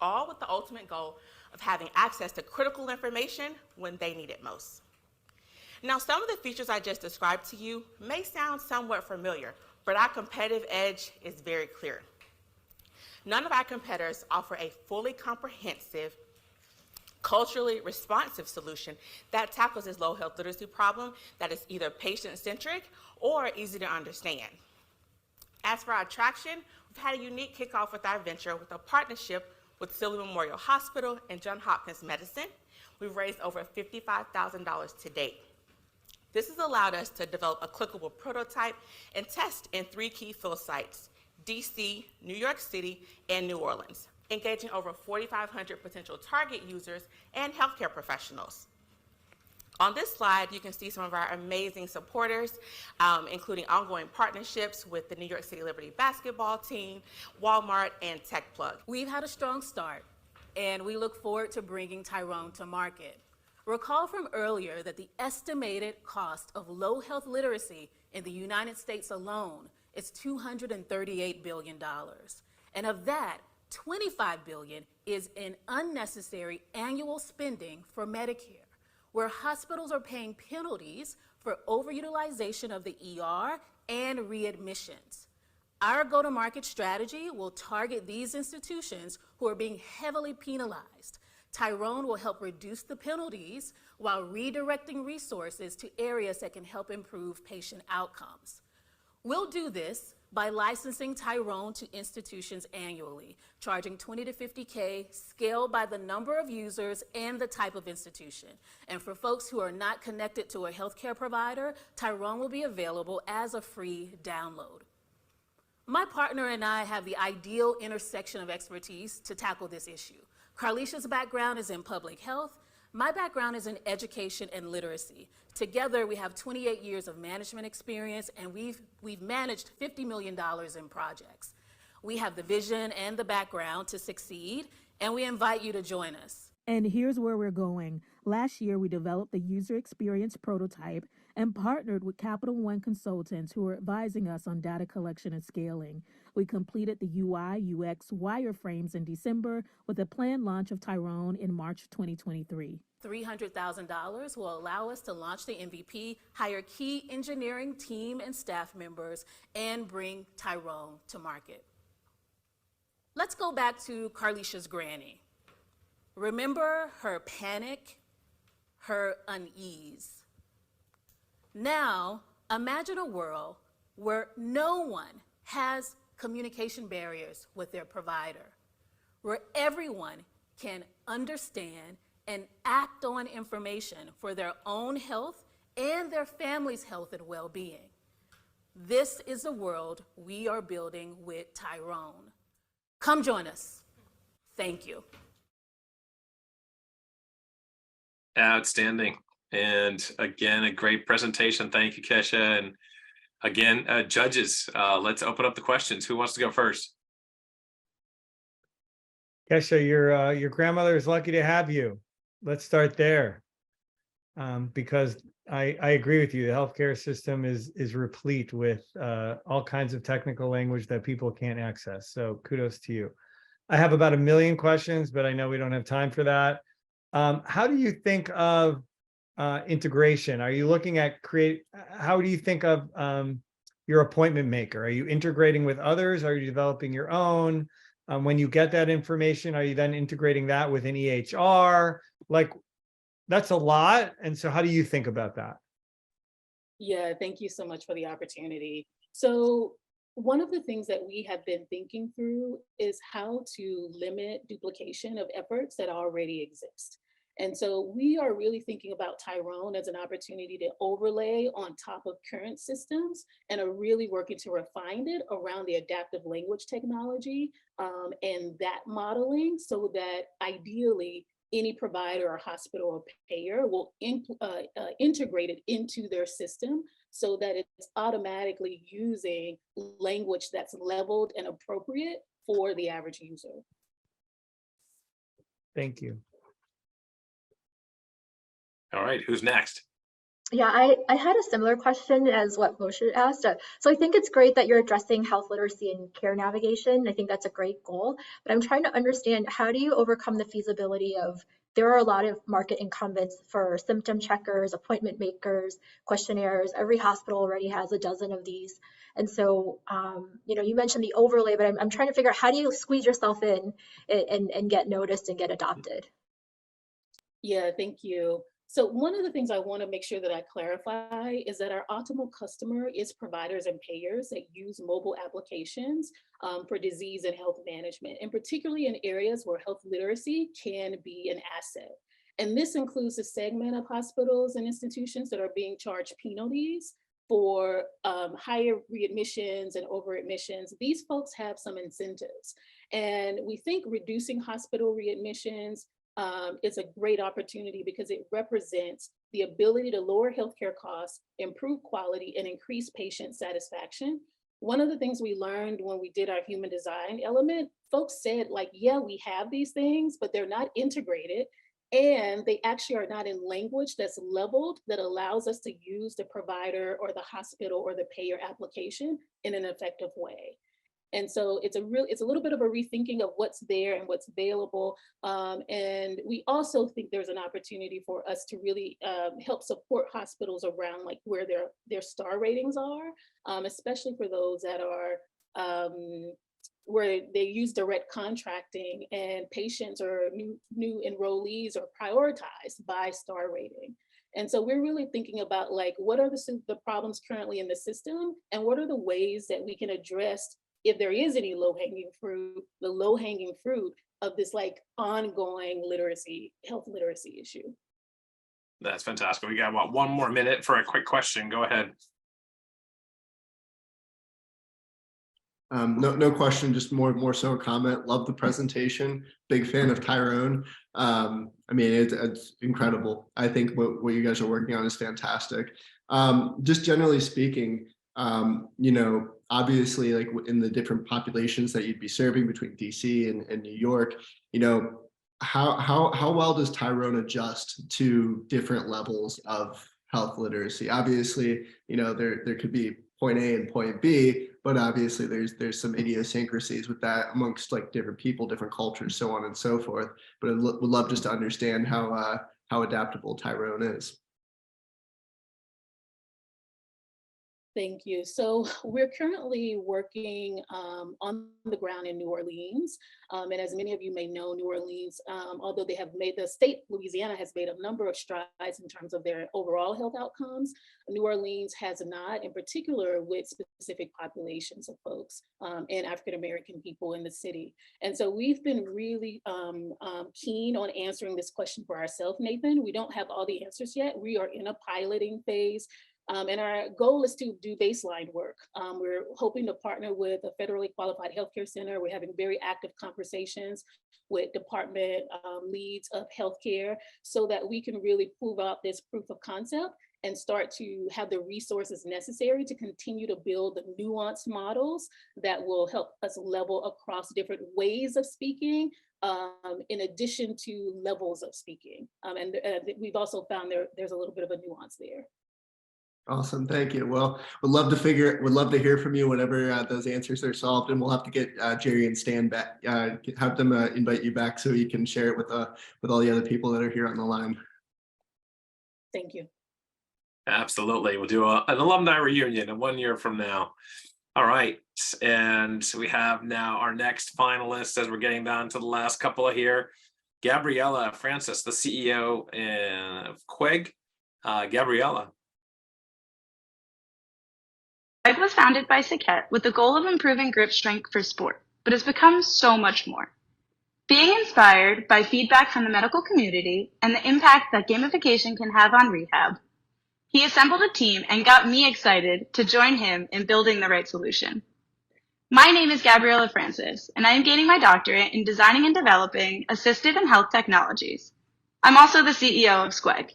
all with the ultimate goal of having access to critical information when they need it most. Now, some of the features I just described to you may sound somewhat familiar, but our competitive edge is very clear. None of our competitors offer a fully comprehensive, culturally responsive solution that tackles this low health literacy problem that is either patient-centric or easy to understand. As for our traction, we've had a unique kickoff with our venture with a partnership with Sylvia Memorial Hospital and Johns Hopkins Medicine. We've raised over $55,000 to date. This has allowed us to develop a clickable prototype and test in 3 key field sites, DC, New York City, and New Orleans, engaging over 4,500 potential target users and healthcare professionals. On this slide, you can see some of our amazing supporters, including ongoing partnerships with the New York City Liberty basketball team, Walmart, and TechPlug. We've had a strong start, and we look forward to bringing Tyrone to market. Recall from earlier that the estimated cost of low health literacy in the United States alone is $238 billion. And of that, $25 billion is in unnecessary annual spending for Medicare, where hospitals are paying penalties for overutilization of the ER and readmissions. Our go-to-market strategy will target these institutions who are being heavily penalized. Tyrone will help reduce the penalties while redirecting resources to areas that can help improve patient outcomes. We'll do this by licensing Tyrone to institutions annually, charging $20 to $50K, scaled by the number of users and the type of institution. And for folks who are not connected to a healthcare provider, Tyrone will be available as a free download. My partner and I have the ideal intersection of expertise to tackle this issue. Carlicia's background is in public health. My background is in education and literacy. Together, we have 28 years of management experience, and we've managed $50 million in projects. We have the vision and the background to succeed, and we invite you to join us. And here's where we're going. Last year, we developed the user experience prototype and partnered with Capital One consultants who are advising us on data collection and scaling. We completed the UI, UX wireframes in December with a planned launch of Tyrone in March 2023. $300,000 will allow us to launch the MVP, hire key engineering team and staff members, and bring Tyrone to market. Let's go back to Carlicia's granny. Remember her panic, her unease. Now, imagine a world where no one has communication barriers with their provider, where everyone can understand and act on information for their own health and their family's health and well-being. This is the world we are building with Tyrone. Come join us. Thank you. Outstanding. And again, a great presentation. Thank you, Kesha. And again, judges, let's open up the questions. Who wants to go first? Kesha, your grandmother is lucky to have you. Let's start there. Because I agree with you. The healthcare system is replete with all kinds of technical language that people can't access. So kudos to you. I have about 1 million questions, but I know we don't have time for that. How do you think of integration? Are you looking at how do you think of your appointment maker? Are you integrating with others? Are you developing your own? When you get that information, are you then integrating that with an EHR? Like, that's a lot. And so how do you think about that? Yeah, thank you so much for the opportunity. So one of the things that we have been thinking through is how to limit duplication of efforts that already exist. And so we are really thinking about Tyrone as an opportunity to overlay on top of current systems and are really working to refine it around the adaptive language technology and that modeling so that ideally any provider or hospital or payer will integrate it into their system so that it's automatically using language that's leveled and appropriate for the average user. Thank you. All right, who's next? Yeah, I had a similar question as what Moshe asked. So I think it's great that you're addressing health literacy and care navigation. I think that's a great goal, but I'm trying to understand, how do you overcome the feasibility of, there are a lot of market incumbents for symptom checkers, appointment makers, questionnaires. Every hospital already has a dozen of these. And so, you mentioned the overlay, but I'm trying to figure out, how do you squeeze yourself in and get noticed and get adopted? Yeah, thank you. So one of the things I want to make sure that I clarify is that our optimal customer is providers and payers that use mobile applications for disease and health management, and particularly in areas where health literacy can be an asset. And this includes a segment of hospitals and institutions that are being charged penalties for higher readmissions and overadmissions. These folks have some incentives. And we think reducing hospital readmissions is a great opportunity because it represents the ability to lower healthcare costs, improve quality, and increase patient satisfaction. One of the things we learned when we did our human design element, folks said, like, yeah, we have these things, but they're not integrated. And they actually are not in language that's leveled that allows us to use the provider or the hospital or the payer application in an effective way. And so it's a little bit of a rethinking of what's there and what's available. And we also think there's an opportunity for us to really help support hospitals around like where their star ratings are, especially for those that are where they use direct contracting and patients or new enrollees are prioritized by star rating. And so we're really thinking about like, what are the problems currently in the system and what are the ways that we can address, if there is any low-hanging fruit, the low-hanging fruit of this like ongoing health literacy issue. That's fantastic. We got about 1 more minute for a quick question. Go ahead. No question, just more so a comment. Love the presentation. Big fan of Tyrone. I mean, it's incredible. I think what you guys are working on is fantastic. Just generally speaking, obviously, like in the different populations that you'd be serving between DC and New York, how well does Tyrone adjust to different levels of health literacy? Obviously, there could be point A and point B, but obviously there's some idiosyncrasies with that amongst like different people, different cultures, so on and so forth. But I would love just to understand how adaptable Tyrone is. Thank you. So we're currently working on the ground in New Orleans. And as many of you may know, New Orleans, although they have made, the state, Louisiana has made a number of strides in terms of their overall health outcomes. New Orleans has not, in particular with specific populations of folks and African-American people in the city. And so we've been really keen on answering this question for ourselves, Nathan. We don't have all the answers yet. We are in a piloting phase. And our goal is to do baseline work. We're hoping to partner with a federally qualified healthcare center. We're having very active conversations with department leads of healthcare so that we can really prove out this proof of concept and start to have the resources necessary to continue to build the nuanced models that will help us level across different ways of speaking in addition to levels of speaking. And we've also found there's a little bit of a nuance there. Awesome, thank you. Well, would love to hear from you whenever those answers are solved, and we'll have to get Jerry and Stan back, have them invite you back so you can share it with all the other people that are here on the line. Thank you. Absolutely, we'll do an alumni reunion in 1 year from now. All right, and we have now our next finalist as we're getting down to the last couple of here. Gabriella Francis, the CEO of Squegg. Gabriella. Squegg was founded by Saket with the goal of improving grip strength for sport, but has become so much more. Being inspired by feedback from the medical community and the impact that gamification can have on rehab, he assembled a team and got me excited to join him in building the right solution. My name is Gabriela Francis, and I am gaining my doctorate in designing and developing assistive and health technologies. I'm also the CEO of Squegg.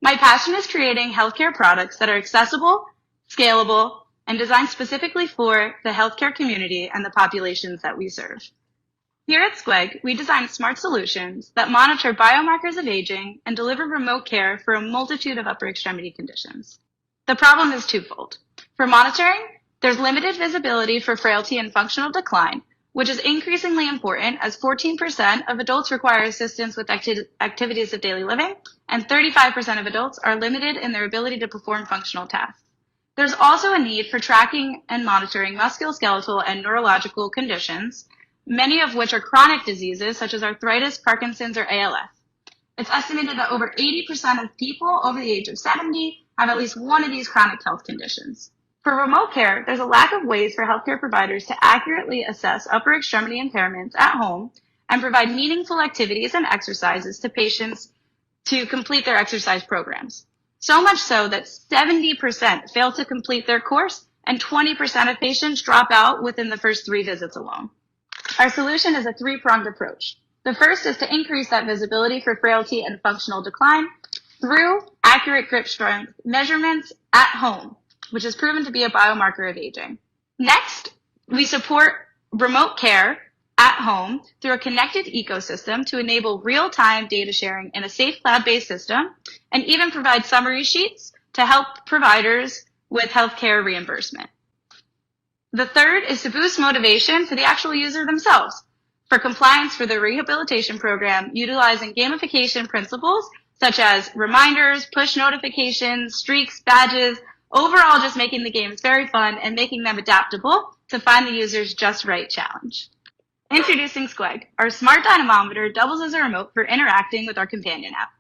My passion is creating healthcare products that are accessible, scalable, and designed specifically for the healthcare community and the populations that we serve. Here at Squegg, we design smart solutions that monitor biomarkers of aging and deliver remote care for a multitude of upper extremity conditions. The problem is twofold. For monitoring, there's limited visibility for frailty and functional decline, which is increasingly important as 14% of adults require assistance with activities of daily living, and 35% of adults are limited in their ability to perform functional tasks. There's also a need for tracking and monitoring musculoskeletal and neurological conditions, many of which are chronic diseases such as arthritis, Parkinson's, or ALS. It's estimated that over 80% of people over the age of 70 have at least one of these chronic health conditions. For remote care, there's a lack of ways for healthcare providers to accurately assess upper extremity impairments at home and provide meaningful activities and exercises to patients to complete their exercise programs. So much so that 70% fail to complete their course and 20% of patients drop out within the first 3 visits alone. Our solution is a 3-pronged approach. The first is to increase that visibility for frailty and functional decline through accurate grip strength measurements at home, which is proven to be a biomarker of aging. Next, we support remote care at home through a connected ecosystem to enable real-time data sharing in a safe cloud-based system, and even provide summary sheets to help providers with healthcare reimbursement. The third is to boost motivation for the actual user themselves for compliance for the rehabilitation program, utilizing gamification principles such as reminders, push notifications, streaks, badges, overall just making the games very fun and making them adaptable to find the user's just right challenge. Introducing Squegg, our smart dynamometer doubles as a remote for interacting with our companion app.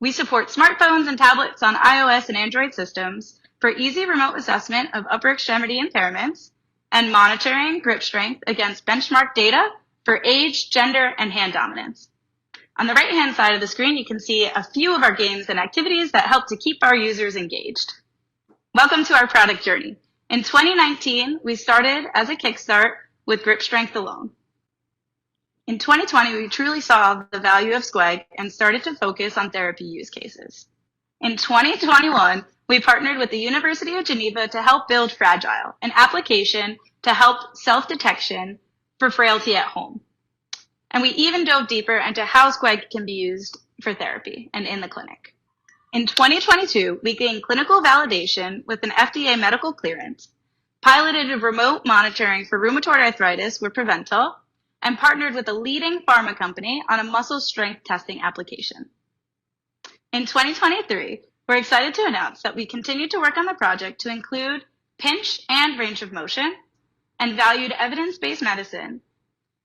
We support smartphones and tablets on iOS and Android systems for easy remote assessment of upper extremity impairments and monitoring grip strength against benchmark data for age, gender, and hand dominance. On the right-hand side of the screen, you can see a few of our games and activities that help to keep our users engaged. Welcome to our product journey. In 2019, we started as a kickstart with grip strength alone. In 2020, we truly saw the value of Squegg and started to focus on therapy use cases. In 2021, we partnered with the University of Geneva to help build Fragile, an application to help self-detection for frailty at home. And we even dove deeper into how Squegg can be used for therapy and in the clinic. In 2022, we gained clinical validation with an FDA medical clearance, piloted remote monitoring for rheumatoid arthritis with Prevental, and partnered with a leading pharma company on a muscle strength testing application. In 2023, we're excited to announce that we continue to work on the project to include pinch and range of motion and valued evidence-based medicine.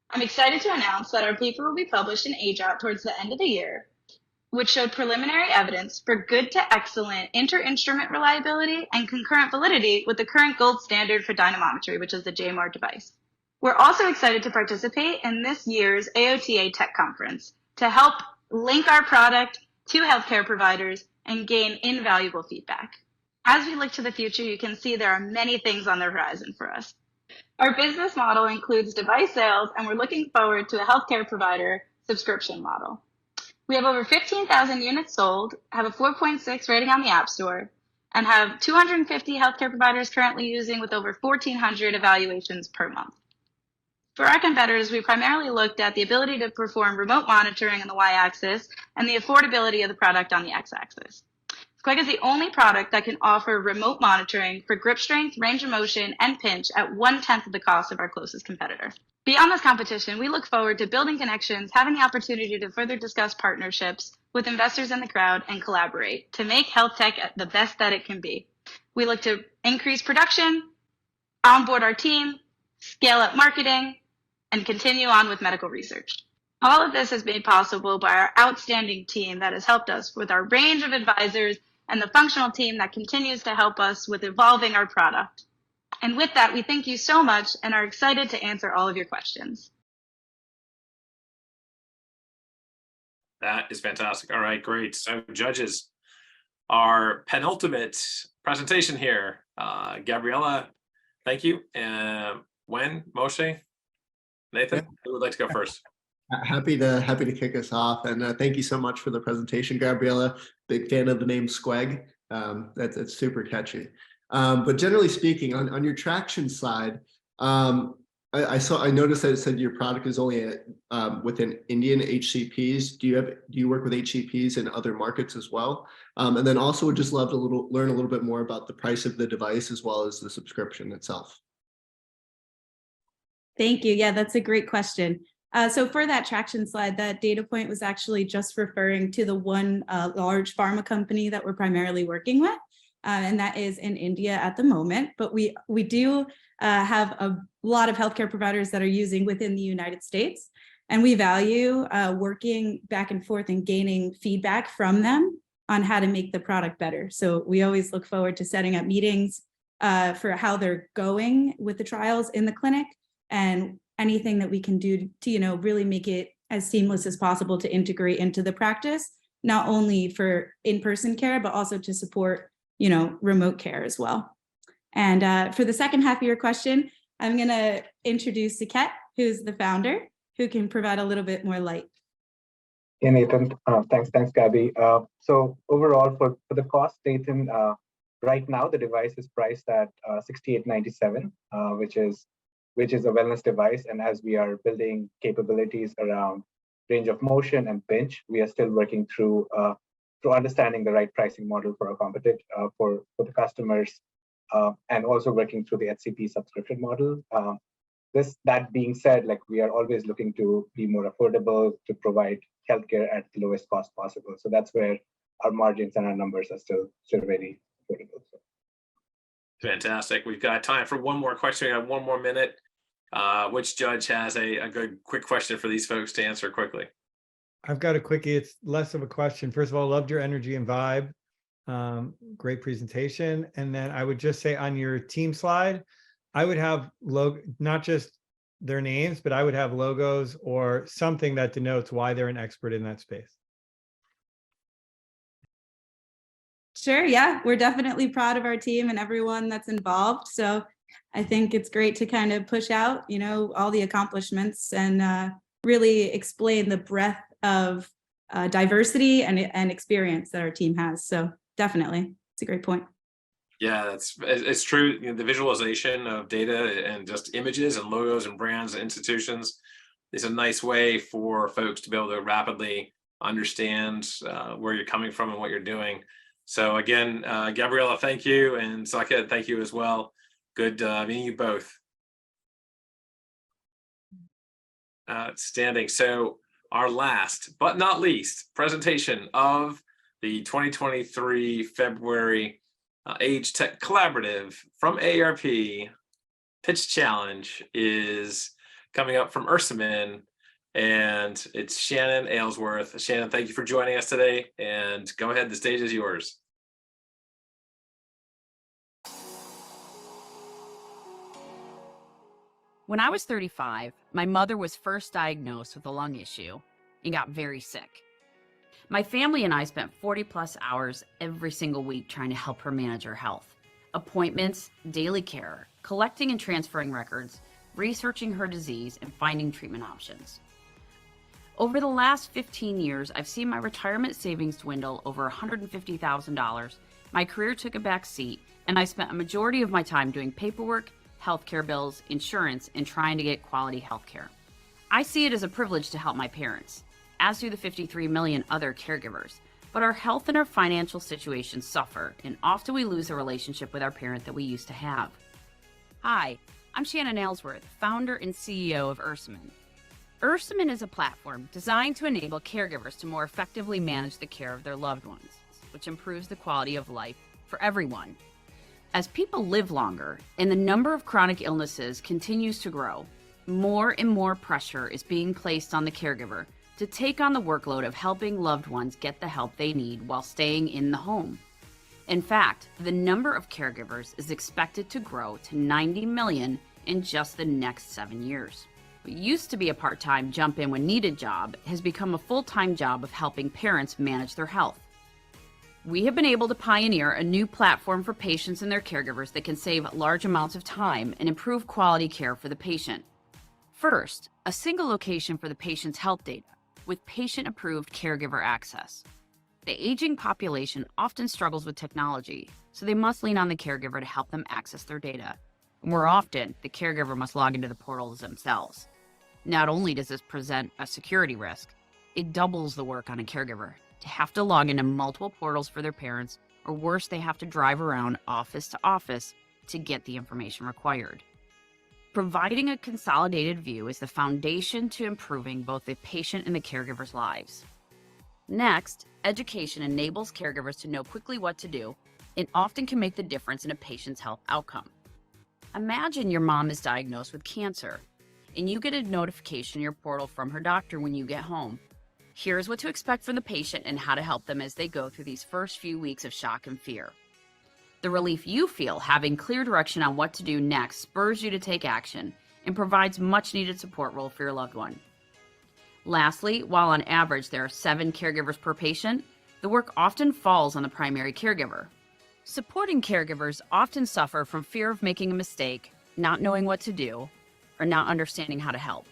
I'm excited to announce that our paper will be published in AgeTech towards the end of the year, which showed preliminary evidence for good to excellent inter-instrument reliability and concurrent validity with the current gold standard for dynamometry, which is the JMAR device. We're also excited to participate in this year's AGTech conference to help link our product to healthcare providers and gain invaluable feedback. As we look to the future, you can see there are many things on the horizon for us. Our business model includes device sales, and we're looking forward to a healthcare provider subscription model. We have over 15,000 units sold, have a 4.6 rating on the App Store, and have 250 healthcare providers currently using with over 1,400 evaluations per month. For our competitors, we primarily looked at the ability to perform remote monitoring on the y-axis and the affordability of the product on the x-axis. Squegg is the only product that can offer remote monitoring for grip strength, range of motion, and pinch at 1/10 of the cost of our closest competitor. Beyond this competition, we look forward to building connections, having the opportunity to further discuss partnerships with investors in the crowd, and collaborate to make health tech the best that it can be. We look to increase production, onboard our team, scale up marketing, and continue on with medical research. All of this is made possible by our outstanding team that has helped us with our range of advisors and the functional team that continues to help us with evolving our product. And with that, we thank you so much and are excited to answer all of your questions. That is fantastic. All right, great. So judges, our penultimate presentation here. Gabriella, thank you. Wen, Moshe, Nathan, who would like to go first? Happy to kick us off, and thank you so much for the presentation, Gabriella. Big fan of the name Squegg. That's super catchy. But generally speaking, on your traction slide, I noticed that it said your product is only within Indian HCPs. Do you work with HCPs in other markets as well? And then also would just love to learn a little bit more about the price of the device as well as the subscription itself. Thank you. Yeah, that's a great question. So for that traction slide, that data point was actually just referring to the one large pharma company that we're primarily working with, and that is in India at the moment. But we do have a lot of healthcare providers that are using within the United States, and we value working back and forth and gaining feedback from them on how to make the product better. So we always look forward to setting up meetings for how they're going with the trials in the clinic, and anything that we can do to, really make it as seamless as possible to integrate into the practice, not only for in-person care, but also to support, remote care as well. And for the second half of your question, I'm gonna introduce Saket, who's the founder, who can provide a little bit more light. Hey, Nathan, thanks, Gabby. So overall for the cost, Nathan, right now the device is priced at $68.97, which is a wellness device. And as we are building capabilities around range of motion and pinch, we are still working through understanding the right pricing model for our for the customers, and also working through the HCP subscription model. That being said, we are always looking to be more affordable, to provide healthcare at the lowest cost possible. So that's where our margins and our numbers are still very affordable. So. Fantastic. We've got time for one more question. We have 1 more minute. Which judge has a good quick question for these folks to answer quickly? I've got a quickie. It's less of a question. First of all, loved your energy and vibe. Great presentation. And then I would just say on your team slide, I would have not just their names, but I would have logos or something that denotes why they're an expert in that space. Sure, yeah, we're definitely proud of our team and everyone that's involved. So I think it's great to kind of push out, all the accomplishments and really explain the breadth of diversity and experience that our team has. So definitely, it's a great point. Yeah, it's true. The visualization of data and just images and logos and brands and institutions is a nice way for folks to be able to rapidly understand where you're coming from and what you're doing. So again, Gabriella, thank you, and Saket, thank you as well. Good meeting you both. Outstanding. So our last but not least presentation of the 2023 February AgeTech Collaborative from AARP Pitch Challenge is coming up from Ursamin, and it's Shannon Aylesworth. Shannon, thank you for joining us today, and go ahead, the stage is yours. When I was 35, my mother was first diagnosed with a lung issue and got very sick. My family and I spent 40+ hours every single week trying to help her manage her health. Appointments, daily care, collecting and transferring records, researching her disease, and finding treatment options. Over the last 15 years, I've seen my retirement savings dwindle over $150,000. My career took a back seat, and I spent a majority of my time doing paperwork, healthcare bills, insurance, and trying to get quality healthcare. I see it as a privilege to help my parents, as do the 53 million other caregivers. But our health and our financial situations suffer, and often we lose a relationship with our parent that we used to have. Hi, I'm Shannon Aylesworth, founder and CEO of Ursamin. Ursamin is a platform designed to enable caregivers to more effectively manage the care of their loved ones, which improves the quality of life for everyone. As people live longer and the number of chronic illnesses continues to grow, more and more pressure is being placed on the caregiver to take on the workload of helping loved ones get the help they need while staying in the home. In fact, the number of caregivers is expected to grow to 90 million in just the next 7 years. What used to be a part-time jump in when needed job has become a full-time job of helping parents manage their health. We have been able to pioneer a new platform for patients and their caregivers that can save large amounts of time and improve quality care for the patient. First, a single location for the patient's health data with patient-approved caregiver access. The aging population often struggles with technology, so they must lean on the caregiver to help them access their data. More often, the caregiver must log into the portals themselves. Not only does this present a security risk, it doubles the work on a caregiver to have to log into multiple portals for their parents, or worse, they have to drive around office to office to get the information required. Providing a consolidated view is the foundation to improving both the patient and the caregiver's lives. Next, education enables caregivers to know quickly what to do and often can make the difference in a patient's health outcome. Imagine your mom is diagnosed with cancer and you get a notification in your portal from her doctor when you get home. Here's what to expect from the patient and how to help them as they go through these first few weeks of shock and fear. The relief you feel having clear direction on what to do next spurs you to take action and provides much needed support role for your loved one. Lastly, while on average there are 7 caregivers per patient, the work often falls on the primary caregiver. Supporting caregivers often suffer from fear of making a mistake, not knowing what to do, or not understanding how to help.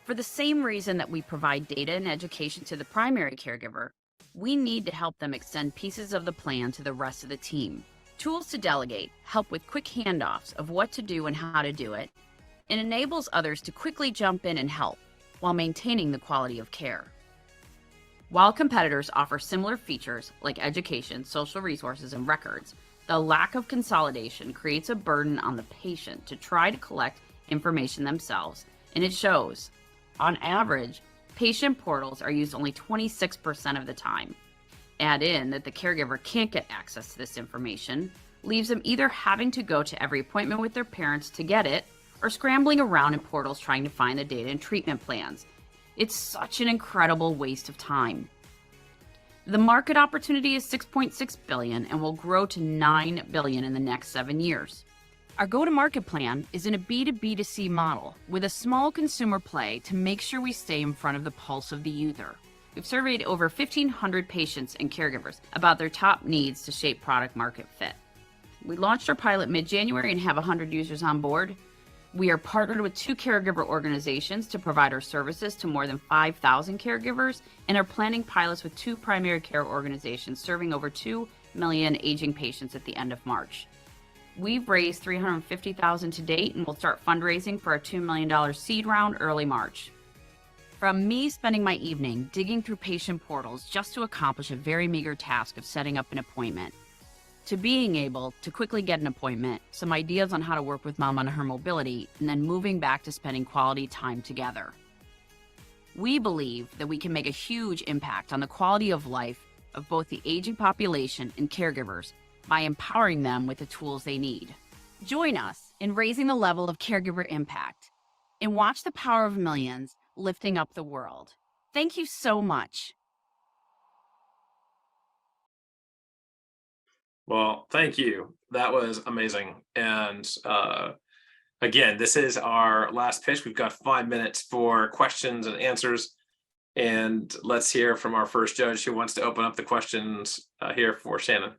For the same reason that we provide data and education to the primary caregiver, we need to help them extend pieces of the plan to the rest of the team. Tools to delegate help with quick handoffs of what to do and how to do it, and enables others to quickly jump in and help while maintaining the quality of care. While competitors offer similar features like education, social resources, and records, the lack of consolidation creates a burden on the patient to try to collect information themselves, and it shows. On average, patient portals are used only 26% of the time. Add in that the caregiver can't get access to this information, leaves them either having to go to every appointment with their parents to get it, or scrambling around in portals trying to find the data and treatment plans. It's such an incredible waste of time. The market opportunity is $6.6 billion and will grow to $9 billion in the next 7 years. Our go-to-market plan is in a B2B2C model with a small consumer play to make sure we stay in front of the pulse of the user. We've surveyed over 1,500 patients and caregivers about their top needs to shape product market fit. We launched our pilot mid-January and have 100 users on board. We are partnered with 2 caregiver organizations to provide our services to more than 5,000 caregivers and are planning pilots with 2 primary care organizations serving over 2 million aging patients at the end of March. We've raised $350,000 to date and will start fundraising for our $2 million seed round early March. From me spending my evening digging through patient portals just to accomplish a very meager task of setting up an appointment, to being able to quickly get an appointment, some ideas on how to work with mom on her mobility, and then moving back to spending quality time together. We believe that we can make a huge impact on the quality of life of both the aging population and caregivers by empowering them with the tools they need. Join us in raising the level of caregiver impact and watch the power of millions lifting up the world. Thank you so much. Well, thank you. That was amazing. And again, this is our last pitch. We've got 5 minutes for questions and answers. And let's hear from our first judge who wants to open up the questions here for Shannon.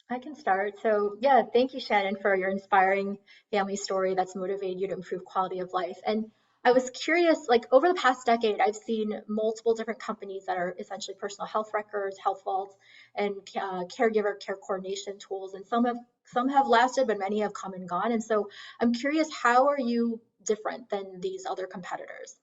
I can start. So yeah, thank you, Shannon, for your inspiring family story that's motivated you to improve quality of life. And I was curious, like over the past decade, I've seen multiple different companies that are essentially personal health records, health vaults, and caregiver care coordination tools. And some have lasted, but many have come and gone. And so I'm curious, how are you different than these other competitors?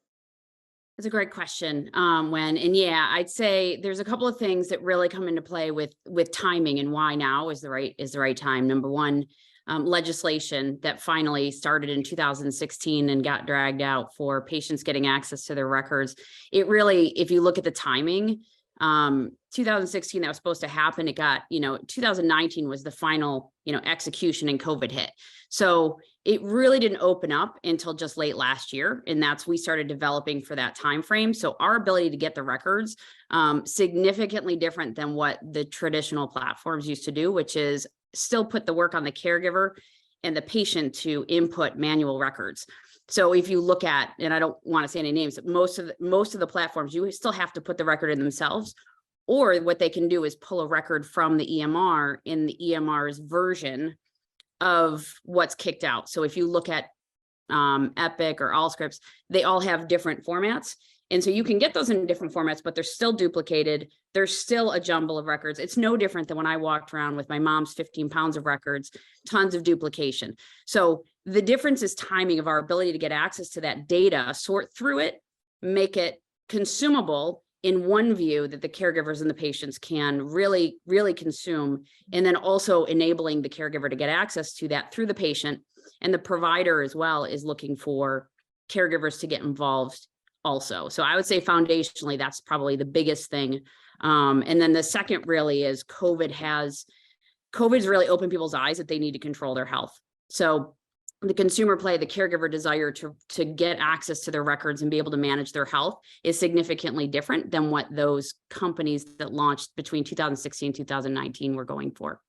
That's a great question. I'd say there's a couple of things that really come into play with timing and why now is the right time. Number one, legislation that finally started in 2016 and got dragged out for patients getting access to their records. It really, if you look at the timing, 2016 that was supposed to happen, it got, 2019 was the final, execution and COVID hit. So it really didn't open up until just late last year, and we started developing for that time frame. So our ability to get the records significantly different than what the traditional platforms used to do, which is still put the work on the caregiver and the patient to input manual records. So if you look at, and I don't want to say any names, most of the platforms, you still have to put the record in themselves, or what they can do is pull a record from the EMR in the EMR's version of what's kicked out. So if you look at Epic or Allscripts, they all have different formats. And so you can get those in different formats, but they're still duplicated. There's still a jumble of records. It's no different than when I walked around with my mom's 15 pounds of records, tons of duplication. So the difference is timing of our ability to get access to that data, sort through it, make it consumable in one view that the caregivers and the patients can really, really consume, and then also enabling the caregiver to get access to that through the patient. And the provider as well is looking for caregivers to get involved also. So I would say foundationally, that's probably the biggest thing. And then the second really is COVID's really opened people's eyes that they need to control their health. So the consumer play, the caregiver desire to get access to their records and be able to manage their health is significantly different than what those companies that launched between 2016 and 2019 were going for.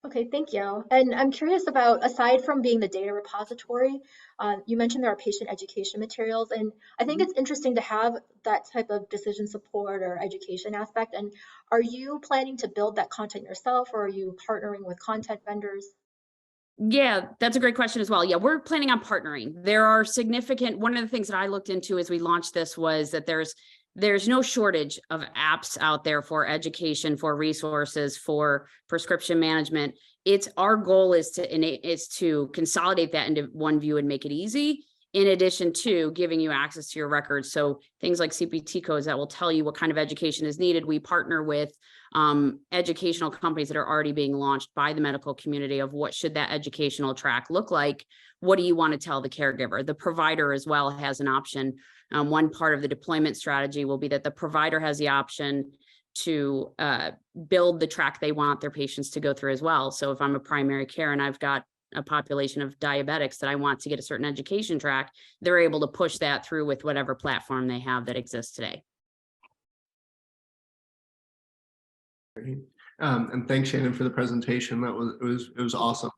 Okay, thank you. And I'm curious about, aside from being the data repository, you mentioned there are patient education materials, and I think it's interesting to have that type of decision support or education aspect. And are you planning to build that content yourself, or are you partnering with content vendors? Yeah, that's a great question as well. Yeah, we're planning on partnering. There are one of the things that I looked into as we launched this was that there's no shortage of apps out there for education, for resources, for prescription management. Our goal is to consolidate that into one view and make it easy, in addition to giving you access to your records. So things like CPT codes that will tell you what kind of education is needed. We partner with educational companies that are already being launched by the medical community of what should that educational track look like? What do you want to tell the caregiver? The provider as well has an option. One part of the deployment strategy will be that the provider has the option to build the track they want their patients to go through as well. So if I'm a primary care and I've got a population of diabetics that I want to get a certain education track, they're able to push that through with whatever platform they have that exists today. Great. And thanks, Shannon, for the presentation. It was awesome.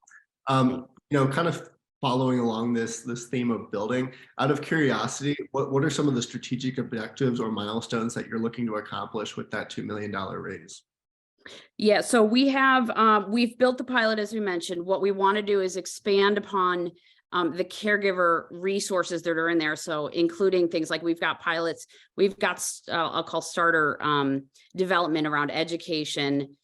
Kind of following along this theme of building, out of curiosity, what are some of the strategic objectives or milestones that you're looking to accomplish with that $2 million raise? Yeah, so we've built the pilot, as we mentioned. What we want to do is expand upon the caregiver resources that are in there. So including things like we've got pilots, we've got I'll call starter development around education,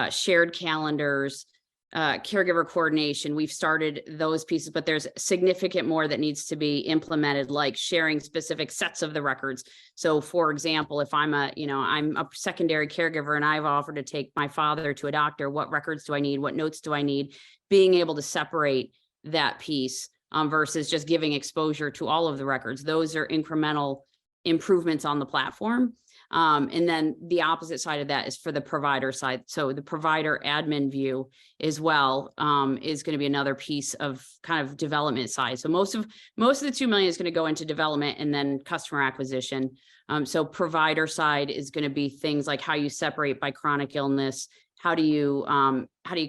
shared calendars, caregiver coordination. We've started those pieces, but there's significant more that needs to be implemented, like sharing specific sets of the records. So for example, if I'm a secondary caregiver and I've offered to take my father to a doctor, what records do I need? What notes do I need? Being able to separate that piece versus just giving exposure to all of the records. Those are incremental improvements on the platform. And then the opposite side of that is for the provider side. So the provider admin view as well is going to be another piece of kind of development side. So most of the 2 million is going to go into development and then customer acquisition. So provider side is going to be things like how you separate by chronic illness. How do you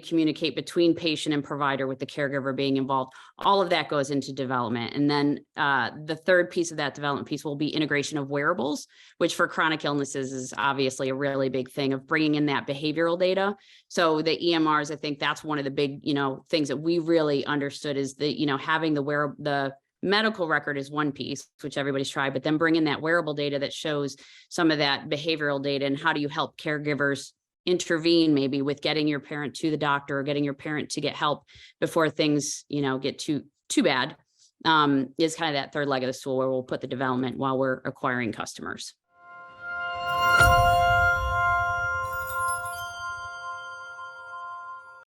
communicate between patient and provider with the caregiver being involved? All of that goes into development. And then the third piece of that development piece will be integration of wearables, which for chronic illnesses is obviously a really big thing of bringing in that behavioral data. So the EMRs, I think that's one of the big, things that we really understood is that, having the medical record is one piece, which everybody's tried, but then bring in that wearable data that shows some of that behavioral data and how do you help caregivers intervene maybe with getting your parent to the doctor or getting your parent to get help before things, get too bad, is kind of that third leg of the stool where we'll put the development while we're acquiring customers.